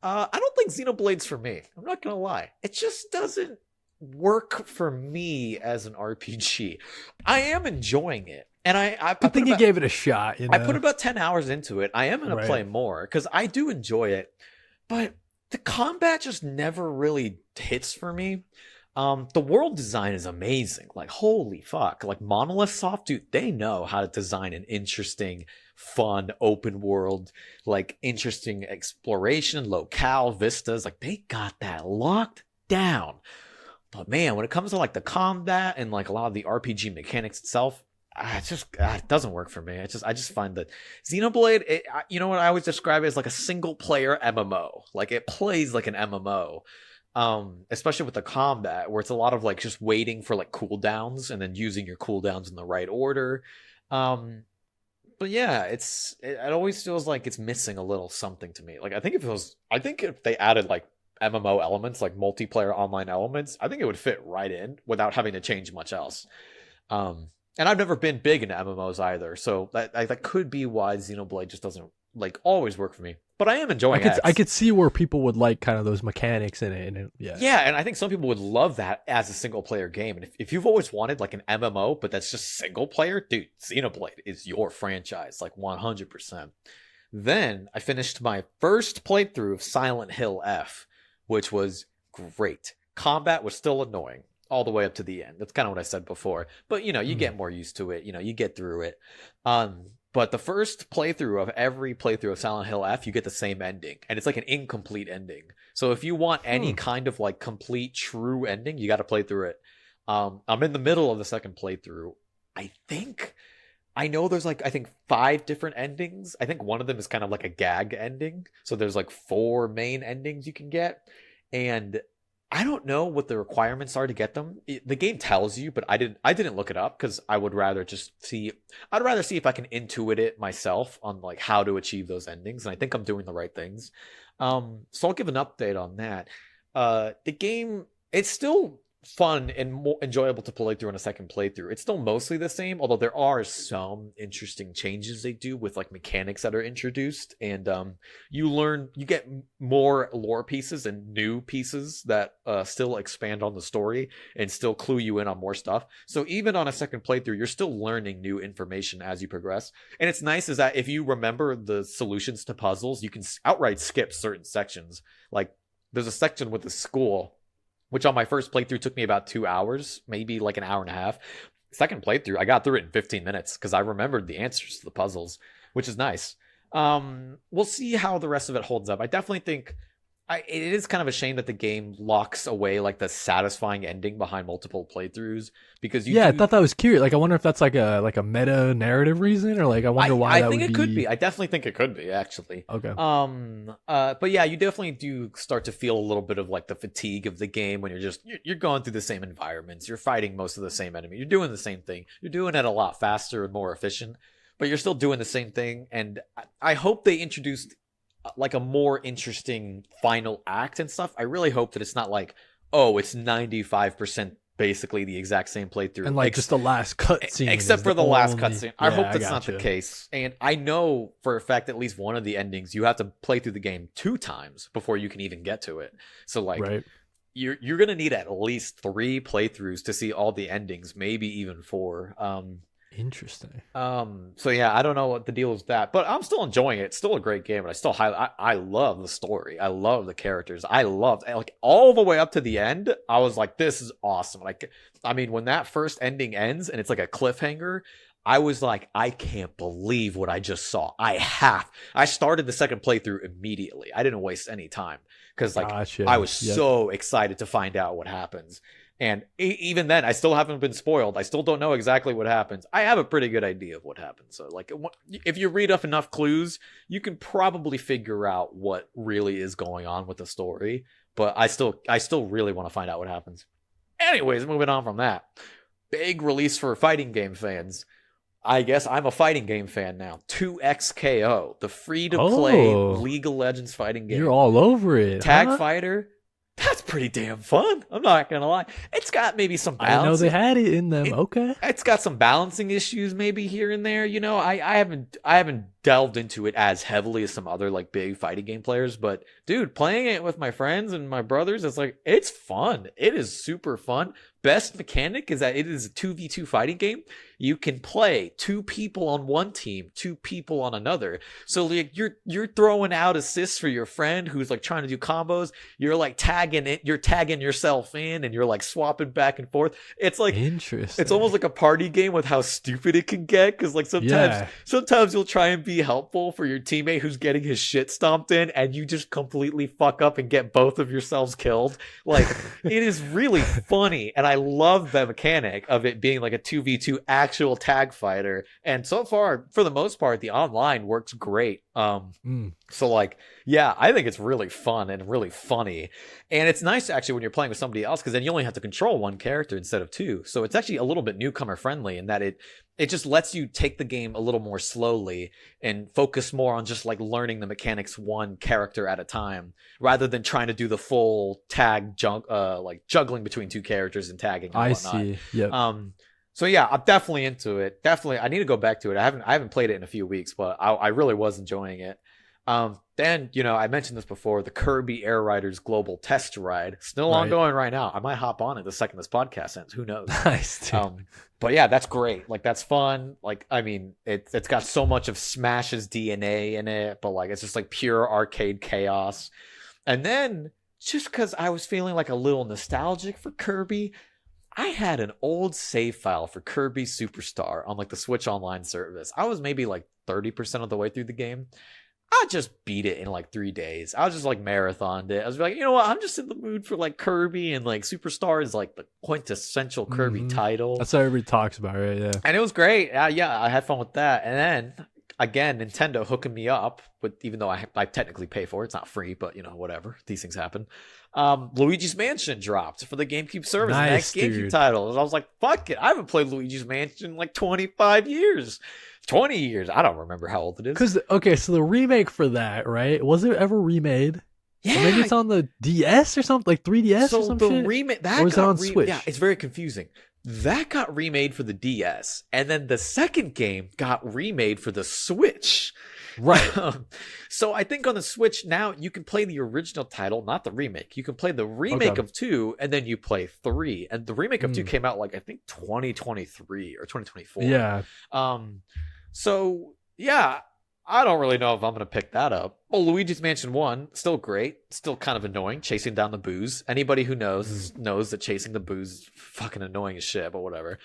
I don't think Xenoblade's for me. I'm not gonna lie. It just doesn't work for me as an RPG. I am enjoying it, and I Good put thing you about gave it a shot, I put about 10 hours into it. I am gonna Right. play more because I do enjoy it, but the combat just never really hits for me. The world design is amazing. Like holy fuck! Like Monolith Soft, dude, they know how to design an interesting, fun open world, like interesting exploration, locale, vistas. Like they got that locked down. But man, when it comes to like the combat and like a lot of the RPG mechanics itself, it doesn't work for me. I just find that Xenoblade, you know what I always describe it as like a single player MMO. Like it plays like an MMO. Especially with the combat where it's a lot of like just waiting for like cooldowns and then using your cooldowns in the right order. Um but yeah, it always feels like it's missing a little something to me. Like I think if they added like MMO elements, like multiplayer online elements, I think it would fit right in without having to change much else. And I've never been big into MMOs either, so that could be why Xenoblade just doesn't like always work for me. But I am I enjoying could I X. could see where people would like kind of those mechanics in it, yeah. Yeah, and I think some people would love that as a single player game. And if you've always wanted like an MMO, but that's just single player, dude, Xenoblade is your franchise, like 100%. Then I finished my first playthrough of Silent Hill F, which was great. Combat was still annoying all the way up to the end. That's kind of what I said before. But you Mm. get more used to it. You get through it. But the first playthrough of every playthrough of Silent Hill F, you get the same ending, and it's like an incomplete ending. So if you want any Hmm. kind of like complete true ending, you got to play through it. I'm in the middle of the second playthrough. I think I know there's like I think 5 different endings. I think one of them is kind of like a gag ending. So there's like 4 main endings you can get, and I don't know what the requirements are to get them. The game tells you, but I didn't look it up because I would rather just see. I'd rather see if I can intuit it myself on like how to achieve those endings, and I think I'm doing the right things. So I'll give an update on that. The game it's still fun and more enjoyable to play through on a second playthrough. It's still mostly the same, although there are some interesting changes they do with like mechanics that are introduced, and you get more lore pieces and new pieces that still expand on the story and still clue you in on more stuff. So even on a second playthrough, you're still learning new information as you progress. And it's nice is that if you remember the solutions to puzzles, you can outright skip certain sections. Like there's a section with the school, which on my first playthrough took me about 2 hours, maybe like an hour and a half. Second playthrough, I got through it in 15 minutes because I remembered the answers to the puzzles, which is nice. We'll see how the rest of it holds up. I definitely think it is kind of a shame that the game locks away like the satisfying ending behind multiple playthroughs, because I thought that was curious. Like, I wonder if that's like a meta narrative reason, or like I wonder why. I think it could be. I definitely think it could be, actually. Okay. But yeah, you definitely do start to feel a little bit of like the fatigue of the game when you're going through the same environments, you're fighting most of the same enemy, you're doing the same thing, you're doing it a lot faster and more efficient, but you're still doing the same thing. And I hope they introduced like a more interesting final act and stuff. I really hope that it's not like, oh, it's 95% basically the exact same playthrough, and like just the last cutscene, except for the last cutscene. I hope that's not the case. And I know for a fact at least one of the endings you have to play through the game 2 times before you can even get to it. So like, right. You're gonna need at least 3 playthroughs to see all the endings, maybe even 4. Interesting. So yeah, I don't know what the deal is with that, but I'm still enjoying it. It's still a great game, and I still I love the story. I love the characters. I loved like all the way up to the end. I was like, this is awesome. Like, I mean, when that first ending ends and it's like a cliffhanger, I was like, I can't believe what I just saw. I started the second playthrough immediately. I didn't waste any time because like I was so excited to find out what happens. And even then, I still haven't been spoiled. I still don't know exactly what happens. I have a pretty good idea of what happens. So, like, if you read up enough clues, you can probably figure out what really is going on with the story. But I still really want to find out what happens. Anyways, moving on from that. Big release for fighting game fans. I guess I'm a fighting game fan now. 2XKO, the free-to-play League of Legends fighting game. You're all over it. Tag fighter. That's pretty damn fun. I'm not gonna lie. It's got maybe some balance. I know they had it in them. Okay. It's got some balancing issues maybe here and there. You know, I haven't delved into it as heavily as some other like big fighting game players, but dude, playing it with my friends and my brothers, it's fun. It is super fun. Best mechanic is that it is a 2v2 fighting game. You can play 2 people on one team, 2 people on another. So like you're throwing out assists for your friend who's like trying to do combos. You're like tagging yourself in, and you're like swapping back and forth. It's like interesting. It's almost like a party game with how stupid it can get, because like sometimes you'll try and be helpful for your teammate who's getting his shit stomped in, and you just completely fuck up and get both of yourselves killed. Like it is really funny, and I love the mechanic of it being like a 2v2 actual tag fighter. And so far, for the most part, the online works great. So like, yeah, I think it's really fun and really funny. And it's nice actually when you're playing with somebody else, because then you only have to control one character instead of 2. So it's actually a little bit newcomer friendly in that it just lets you take the game a little more slowly and focus more on just like learning the mechanics one character at a time, rather than trying to do the full like juggling between 2 characters and tagging and whatnot. I see. Yep. So yeah, I'm definitely into it. Definitely, I need to go back to it. I haven't played it in a few weeks, but I really was enjoying it. Then, you know, I mentioned this before, the Kirby Air Riders Global Test Ride, still ongoing right now. I might hop on it the second this podcast ends. Who knows? Nice, dude. But yeah, that's great. Like, that's fun. Like, I mean, it's got so much of Smash's DNA in it, but like, it's just like pure arcade chaos. And then, just because I was feeling like a little nostalgic for Kirby, I had an old save file for Kirby Superstar on like the Switch Online service. I was maybe like 30% of the way through the game. I just beat it in like 3 days. I was just like marathoned it. I was like, you know what? I'm just in the mood for like Kirby, and like Superstar is like the quintessential Kirby title. That's what everybody talks about, right? Yeah. And it was great. Yeah, I had fun with that. And then again, Nintendo hooking me up with, even though I technically pay for it, it's not free, but you know, whatever. These things happen. Luigi's Mansion dropped for the GameCube service. Nice, next GameCube title. I was like, fuck it. I haven't played Luigi's Mansion in like 25 years. 20 years. I don't remember how old it is. Because, okay, so the remake for that, right? Was it ever remade? Or maybe Yeah. it's on the DS or something, like 3DS or So some the shit. remake Or that is it got on Switch? yeah, it's very confusing. That got remade for the DS, and then the second game got remade for the Switch. Right. So I think on the Switch now you can play the original title, not the remake. You can play the remake Okay. of 2 and then you play 3. And the remake of 2 Mm. came out like I think 2023 or 2024. Yeah. Um so yeah, I don't really know if I'm going to pick that up. Well, Luigi's Mansion 1 still great, still kind of annoying chasing down the booze. Anybody who knows knows that chasing the booze is fucking annoying as shit, but whatever.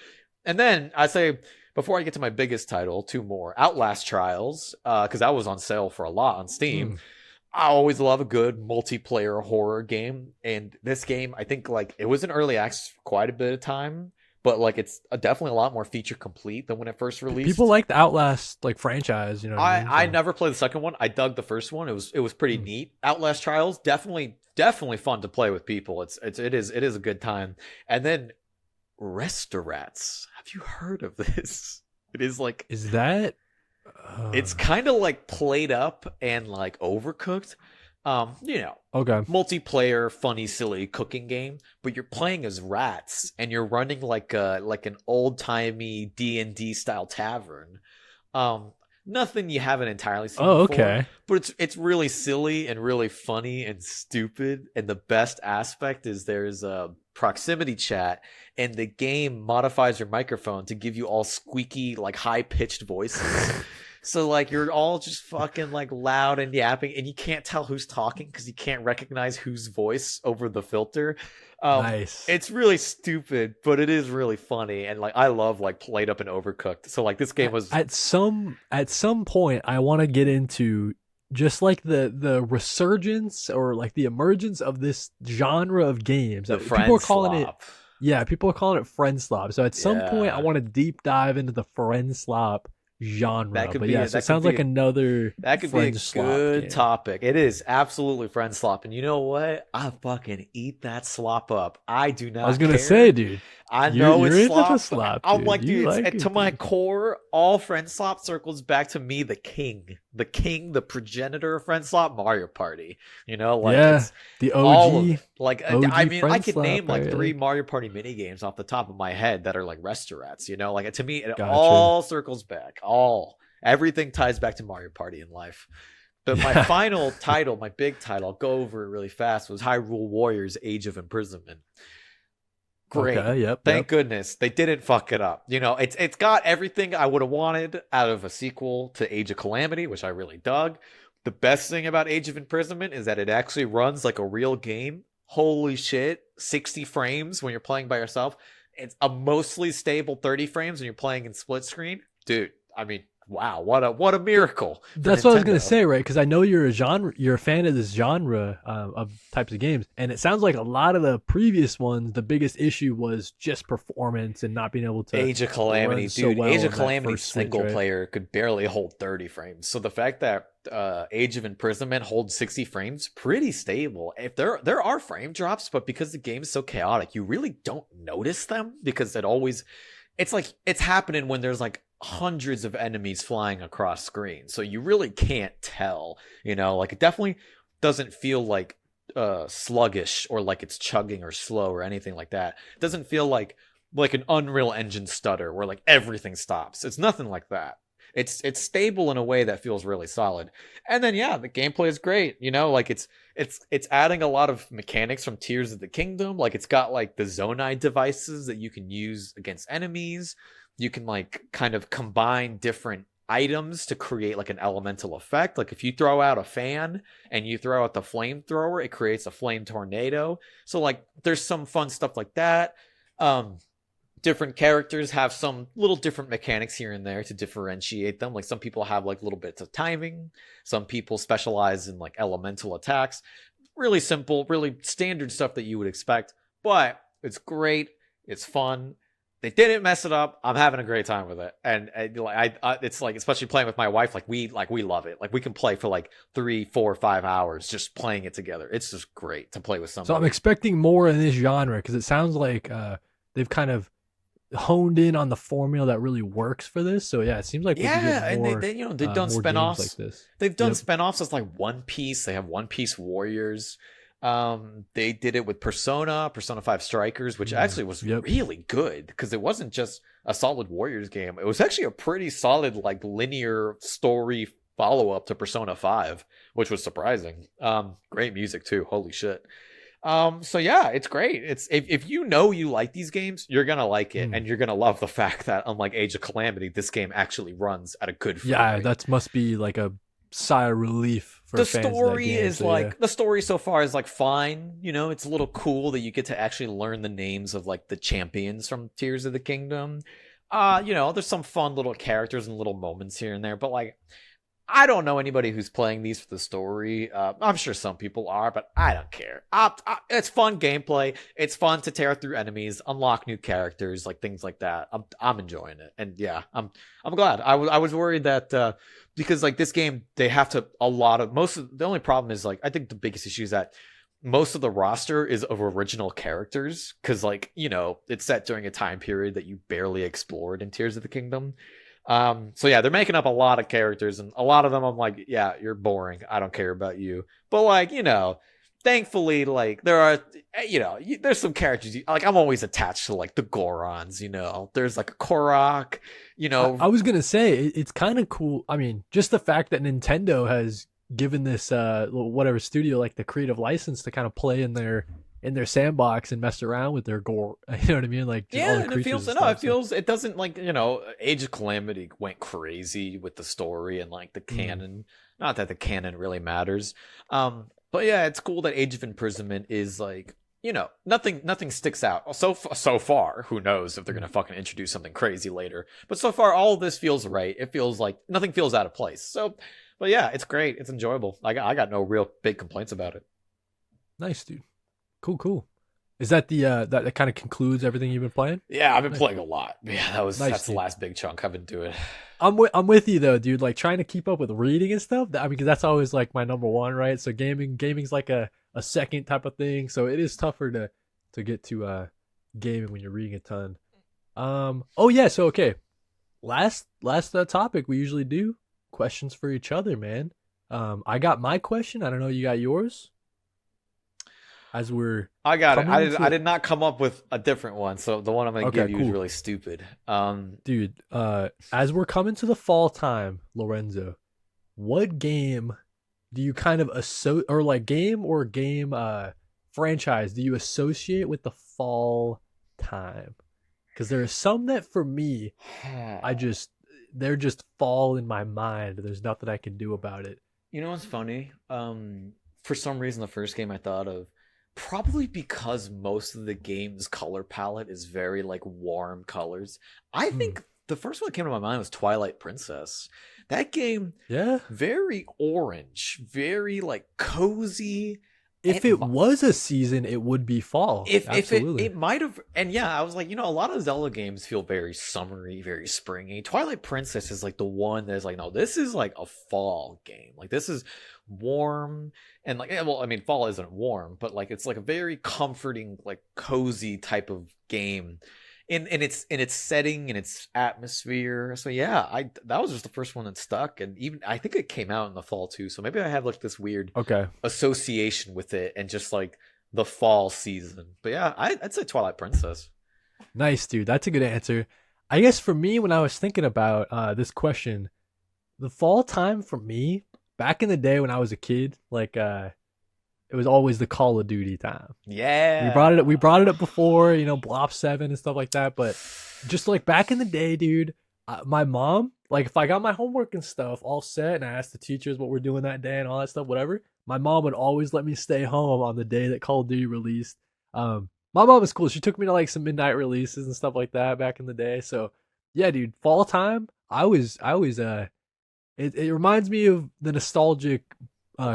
And then I say, before I get to my biggest title, 2 more. Outlast Trials, because that was on sale for a lot on Steam. Mm. I always love a good multiplayer horror game. And this game, I think like it was in early access for quite a bit of time, but like it's definitely a lot more feature complete than when it first released. People like the Outlast like franchise, you know what I mean? I So, never played the second one. I dug the first one. It was pretty mm. neat. Outlast Trials, definitely fun to play with people. It is a good time. And then Restorats. Have you heard of this? It is like Is that it's kind of like played up and like overcooked. You know, okay. multiplayer, funny, silly cooking game, but you're playing as rats and you're running like an old timey D&D style tavern. Nothing you haven't entirely seen Oh, before, okay. but it's really silly and really funny and stupid. And the best aspect is there's a proximity chat, and the game modifies your microphone to give you all squeaky, like high pitched voices. So like you're all just fucking like loud and yapping, and you can't tell who's talking because you can't recognize whose voice over the filter. Nice. It's really stupid, but it is really funny, and like I love like played up and overcooked. So like this game was At some point I want to get into just like the resurgence or like the emergence of this genre of games. the People are friend calling it slop. people are calling it friend slop. So at some point I Yeah. want to deep dive into the friend slop genre. That could But be yeah, it. so That it could sounds be like it. another That could be a friend slop good game. topic. It is absolutely friend slop, and you know what? I fucking eat that slop up. I do not. I was gonna care. say, dude, I you're know it's into slop. the slop, I'm dude. like, You dude, like it, to my dude. core, all friend slop circles back to me, the king, the progenitor of friend slop, Mario Party. You know, like Yeah, it's the all of OG. it. Like OG I mean, I friend could slop, name like right? 3 Mario Party mini games off the top of my head that are like restaurants. You know, like to me, it Gotcha. all circles back. Everything ties back to Mario Party in life. But my Yeah. final title, my big title, I'll go over it really fast, was Hyrule Warriors: Age of Imprisonment. Great. Okay, yep. Thank goodness they didn't fuck it up. You know, it's got everything I would have wanted out of a sequel to Age of Calamity, which I really dug. The best thing about Age of Imprisonment is that it actually runs like a real game. Holy shit, 60 frames when you're playing by yourself. It's a mostly stable 30 frames when you're playing in split screen. Dude, I mean, wow, what a miracle. for That's what I was gonna Nintendo. say, right? Because I know you're a fan of this genre of types of games, and it sounds like a lot of the previous ones, the biggest issue was just performance and not being able to. Age of Calamity, run dude. so well Age on of that Calamity first Switch, single right? player could barely hold 30 frames. So the fact that Age of Imprisonment holds 60 frames, pretty stable. If there are frame drops, but because the game is so chaotic, you really don't notice them because it's like it's happening when there's like hundreds of enemies flying across screen. So you really can't tell, you know, like it definitely doesn't feel like sluggish or like it's chugging or slow or anything like that. It doesn't feel like an Unreal Engine stutter where like everything stops. It's nothing like that. It's stable in a way that feels really solid. And then yeah, the gameplay is great. You know, like it's adding a lot of mechanics from Tears of the Kingdom. Like it's got like the Zonai devices that you can use against enemies. You can like kind of combine different items to create like an elemental effect. Like if you throw out a fan and you throw out the flamethrower, it creates a flame tornado. So like there's some fun stuff like that. Different characters have some little different mechanics here and there to differentiate them. Like some people have like little bits of timing. Some people specialize in like elemental attacks. Really simple, really standard stuff that you would expect. But it's great. It's fun. They didn't mess it up. I'm having a great time with it, and like it's like especially playing with my wife. Like we love it. Like we can play for like 3, 4, 5 hours just playing it together. It's just great to play with somebody. So I'm expecting more in this genre because it sounds like they've kind of honed in on the formula that really works for this. So yeah, it seems like we'll be Yeah, getting and more they've done more games like spinoffs. this. They've done Yep. spinoffs as like One Piece. They have One Piece Warriors. They did it with Persona 5 Strikers, which actually was Yep. really good because it wasn't just a solid Warriors game. It was actually a pretty solid like linear story follow up to Persona 5, which was surprising. Great music too. Holy shit. So yeah, it's great. It's if you know you like these games, you're gonna like it, Mm. and you're gonna love the fact that unlike Age of Calamity, this game actually runs at a good frame Yeah, rate. that must be like a sigh of relief for The fans of that story game. is So yeah. like the story so far is like fine. You know, it's a little cool that you get to actually learn the names of like the champions from Tears of the Kingdom. You know, there's some fun little characters and little moments here and there, but like I don't know anybody who's playing these for the story. I'm sure some people are, but I don't care. It's fun gameplay. It's fun to tear through enemies, unlock new characters, like things like that. I'm enjoying it, and yeah, I'm glad. I was worried that because like this game, they have to a lot of most of the only problem is like I think the biggest issue is that most of the roster is of original characters because like you know it's set during a time period that you barely explored in Tears of the Kingdom. So yeah, they're making up a lot of characters, and a lot of them I'm like, yeah, you're boring. I don't care about you. But like, you know, thankfully, like there are, you know, there's some characters. Like I'm always attached to like the Gorons. You know, there's like a Korok. You know, I was gonna say it's kind of cool. I mean, just the fact that Nintendo has given this whatever studio like the creative license to kind of play in their sandbox and mess around with their gore. You know what I mean? Like just all yeah, the and it creatures feels and no, it stuff. So, feels it doesn't like you know, Age of Calamity went crazy with the story and like the mm, canon. Not that the canon really matters. But yeah, it's cool that Age of Imprisonment is like you know nothing sticks out so far. Who knows if they're gonna fucking introduce something crazy later? But so far, all of this feels right. It feels like nothing feels out of place. So, but yeah, it's great. It's enjoyable. I got no real big complaints about it. nice, dude. Cool, cool. Is that the that kind of concludes everything you've been playing? Yeah, I've been Nice, playing a lot. Yeah, nice, that's the dude. last big chunk I've been doing. I'm with you though, dude. Like trying to keep up with reading and stuff. I mean, because that's always like my number one, right? So gaming's like a second type of thing. So it is tougher to get to gaming when you're reading a ton. Oh yeah. So okay. Last topic we usually do questions for each other, man. I got my question. I don't know. You got yours. As we're I got it. coming I into did not come up with a different one, so the one I'm gonna okay, give you is cool, really stupid. dude. As we're coming to the fall time, Lorenzo, what game do you kind of or like game franchise do you associate with the fall time? Because there are some that for me, I just they're just fall in my mind. There's nothing I can do about it. you know what's funny? For some reason, the first game I thought of, probably because most of the game's color palette is very like warm colors. I Hmm. think the first one that came to my mind was Twilight Princess. That game, Yeah. very orange, very like cozy. If It it was a season, it would be fall. if it Absolutely. it might have, and yeah, I was like, you know, a lot of Zelda games feel very summery, very springy. Twilight Princess is like the one that's like, no, this is like a fall game. Like this is warm and like, well, I mean, fall isn't warm, but like it's like a very comforting, like cozy type of game in its setting and its atmosphere. So yeah, I that was just the first one that stuck, and even I think it came out in the fall too. So maybe I have like this weird Okay. association with it and just like the fall season. But yeah, I'd say Twilight Princess. Nice, dude. That's a good answer. I guess for me, when I was thinking about this question, the fall time for me, back in the day when I was a kid, like it was always the Call of Duty time. Yeah. We brought it up before, you know, Blop 7 and stuff like that, but just like back in the day, dude, my mom, like if I got my homework and stuff all set and I asked the teachers what we're doing that day and all that stuff, whatever, my mom would always let me stay home on the day that Call of Duty released. My mom was cool. She took me to like some midnight releases and stuff like that back in the day. So yeah, dude, fall time, it reminds me of the nostalgic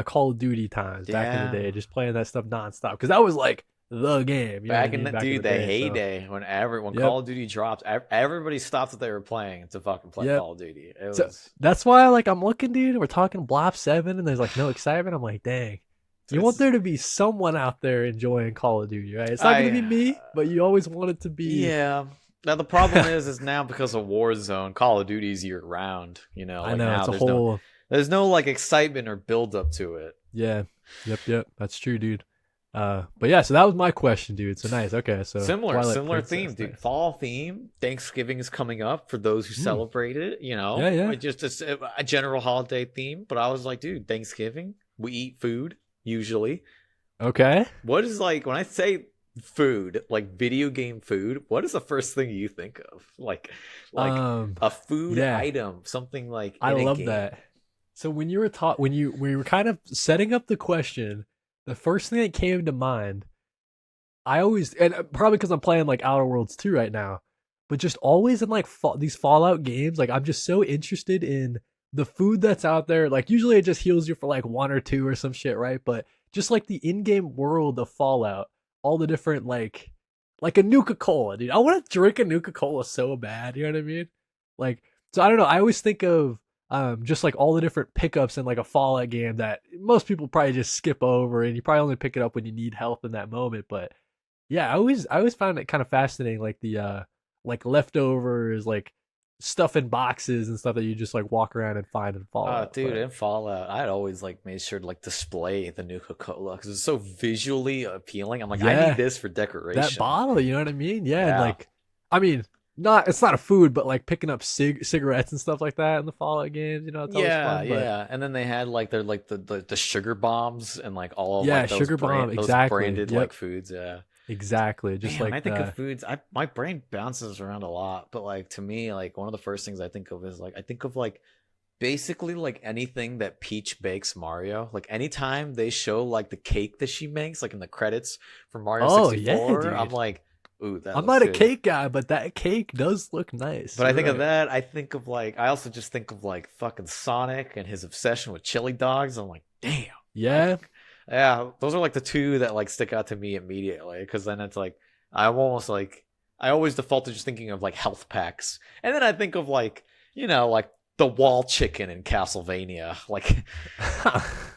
Call of Duty times back in the Yeah. day, just playing that stuff nonstop. Because that was like the game, you know what I Back in mean? the Back in dude, the the day. So, heyday when when yep, Call of Duty dropped, everybody stopped what they were playing to fucking play yep. Call of Duty. It So was that's why like I'm looking, dude. We're talking Blop 7, and there's like no excitement. I'm like, dang. You want it's there to be someone out there enjoying Call of Duty, right? It's not gonna be I me, but you always want it to be yeah. Now the problem is now because of Warzone, Call of Duty's year round. You know, I like know now it's a whole. there's no like excitement or build up to it. Yeah. Yep. That's true, dude. But yeah, so that was my question, dude. So nice. Okay, so Twilight Similar Princess, theme, dude. nice. Fall theme. Thanksgiving is coming up for those who Mm, celebrate it. You yeah, know, yeah. it just it's a general holiday theme. But I was like, dude, Thanksgiving, we eat food usually. Okay. What is like when I say food, like video game food? What is the first thing you think of? Like Um, a food yeah, item, something like I in a love game. that. So when you were taught, when you were kind of setting up the question, the first thing that came to mind, I always, and probably because I'm playing like Outer Worlds 2 right now, but just always in like these Fallout games, like I'm just so interested in the food that's out there. Like usually it just heals you for like one or two or some shit, right? But just like the in-game world of Fallout, all the different like a Nuka Cola, dude. I want to drink a Nuka Cola so bad. You know what I mean? Like, so I don't know. I always think of just like all the different pickups in like a Fallout game that most people probably just skip over, and you probably only pick it up when you need help in that moment. But yeah, I always found it kind of fascinating, like the like leftovers, like stuff in boxes and stuff that you just like walk around and find in Fallout. Dude, But in Fallout, I'd always like made sure to like display the Nuka Cola because it's so visually appealing. I'm like, I need yeah, this for that decoration. bottle, you know what I mean? Yeah, and Yeah. like, I mean, not it's not a food, but like picking up cigarettes and stuff like that in the Fallout games, it's always Yeah, fun. But yeah. And then they had like their like the sugar bombs and like all of yeah, like sugar bomb, those exactly. branded like Yep, foods. Yeah. exactly. Just Man, when like I think of the foods, I my brain bounces around a lot, but like to me, like one of the first things I think of is like I think of like basically like anything that Peach bakes Mario. Like anytime they show like the cake that she makes, like in the credits for Mario oh yeah, 64, I'm dude. like, ooh, that I'm looks not a good. cake guy, but that cake does look nice. But I You're think of right. that, I think of like I also just think of like fucking Sonic and his obsession with chili dogs. I'm like, damn. Yeah, Yeah, those are like the two that like stick out to me immediately because then it's like I'm almost like I always default to just thinking of like health packs, and then I think of like like the wall chicken in Castlevania,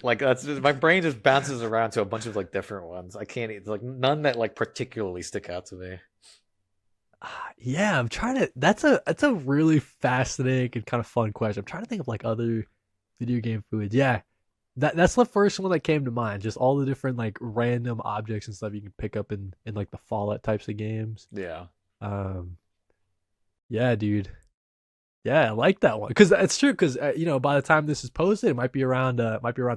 like that's just, my brain just bounces around to a bunch of like different ones. I can't like none that like particularly stick out to me. yeah. I'm trying to. That's a really fascinating and kind of fun question. I'm trying to think of like other video game foods. Yeah, that's the first one that came to mind. Just all the different like random objects and stuff you can pick up in like the Fallout types of games. Yeah, Um, yeah, dude. Yeah, I like that one because it's true. Because by the time this is posted, it might be around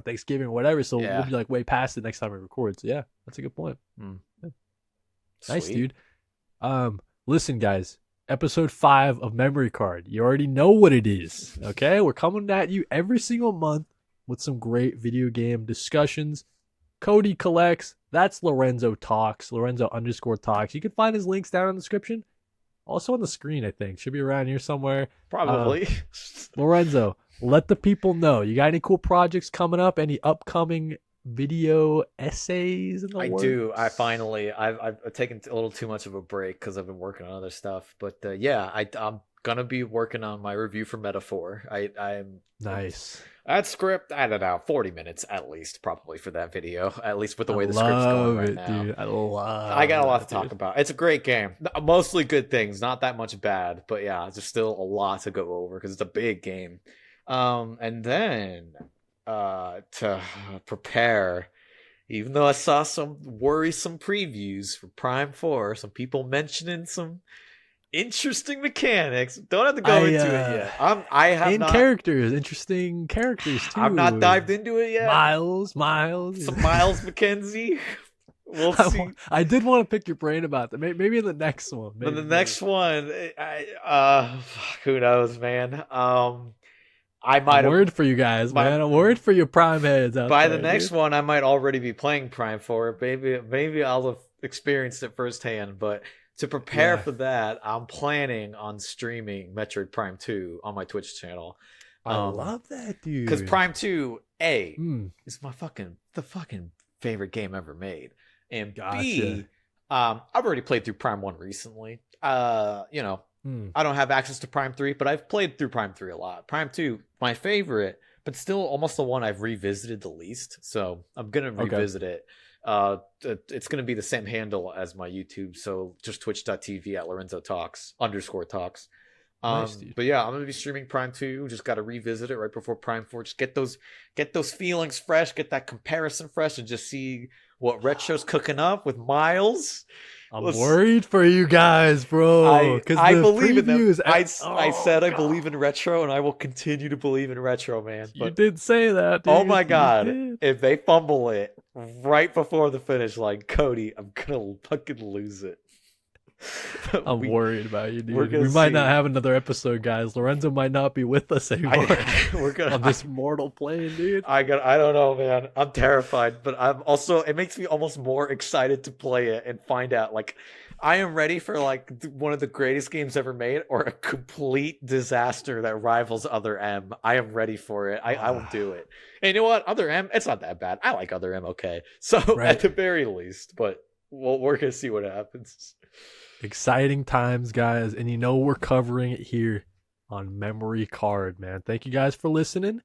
Thanksgiving or whatever. So we'll yeah, be like way past it next time we record. So yeah, that's a good point. mm, Yeah. Nice, sweet. dude. Listen, guys. Episode 5 of Memory Card. You already know what it is. Okay, we're coming at you every single month with some great video game discussions. Kody collects. That's Lorenzo talks. Lorenzo underscore talks. You can find his links down in the description. Also on the screen, I think. Should be around here somewhere. Um, Probably. Lorenzo, let the people know. You got any cool projects coming up? Any upcoming video essays in the I works? do. I've taken a little too much of a break because I've been working on other stuff. But yeah, I'm gonna be working on my review for Metaphor. I'm Nice. that script. I don't know, 40 minutes at least, probably for that video. At least with the I way the script's going love right it, now. dude. I I love got a lot to that, talk dude. about. It's a great game. Mostly good things, not that much bad. But yeah, it's just still a lot to go over because it's a big game. And then to prepare. Even though I saw some worrisome previews for Prime 4, some people mentioning some interesting mechanics. Don't have to go I into it yet. I have and not characters, interesting characters I've not too. dived into it yet. Miles. Some Miles McKenzie. We'll see. I did want to pick your brain about that. Maybe in the next one. But Maybe, the maybe. next one, who knows, man. I I'm might have worried for you guys, my man. I'm worried for your prime heads out by the there, next dude. one, I might already be playing Prime for it. Maybe I'll have experienced it firsthand. But to prepare Yeah, for that, I'm planning on streaming Metroid Prime 2 on my Twitch channel. I love that, Because dude. Prime 2, A, Hmm. is the fucking favorite game ever made. And Gotcha. B, I've already played through Prime 1 recently. Hmm. I don't have access to Prime 3, but I've played through Prime 3 a lot. Prime 2, my favorite, but still almost the one I've revisited the least. So I'm gonna Okay. revisit it. It's going to be the same handle as my YouTube, so just twitch.tv at Lorenzo Talks _talks. Nice, dude. But yeah, I'm gonna be streaming Prime 2. Just got to revisit it right before Prime 4. Just get those feelings fresh, get that comparison fresh, and just see what Retro's cooking up with Miles. I'm worried for you guys, bro. I believe in them. previews- I said I believe in Retro, and I will continue to believe in Retro, man. You But did say that, dude. oh my You god, did. if they fumble it right before the finish line, Kody, I'm gonna fucking lose it. I'm worried about you, we're dude. gonna We might see. not have another episode, guys. Lorenzo might not be with us anymore we're gonna. on this mortal plane, dude. I don't know, man. I'm terrified, but I'm also. It makes me almost more excited to play it and find out. Like, I am ready for like one of the greatest games ever made, or a complete disaster that rivals Other M. I am ready for it. I will do it. And you know what? Other M, it's not that bad. I like Other M. Okay, so Right. at the very least, but we're gonna see what happens. Exciting times, guys. And you know we're covering it here on Memory Card, man. Thank you guys for listening.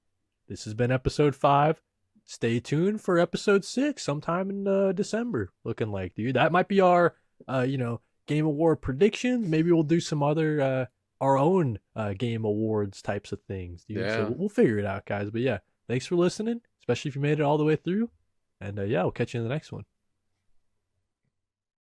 This has been episode 5. Stay tuned for episode 6 sometime in December. Looking like, dude. That might be our Game Award predictions. Maybe we'll do some other our own Game Awards types of things, dude. Yeah. So we'll figure it out, guys. But yeah, thanks for listening, especially if you made it all the way through. And yeah, we'll catch you in the next one.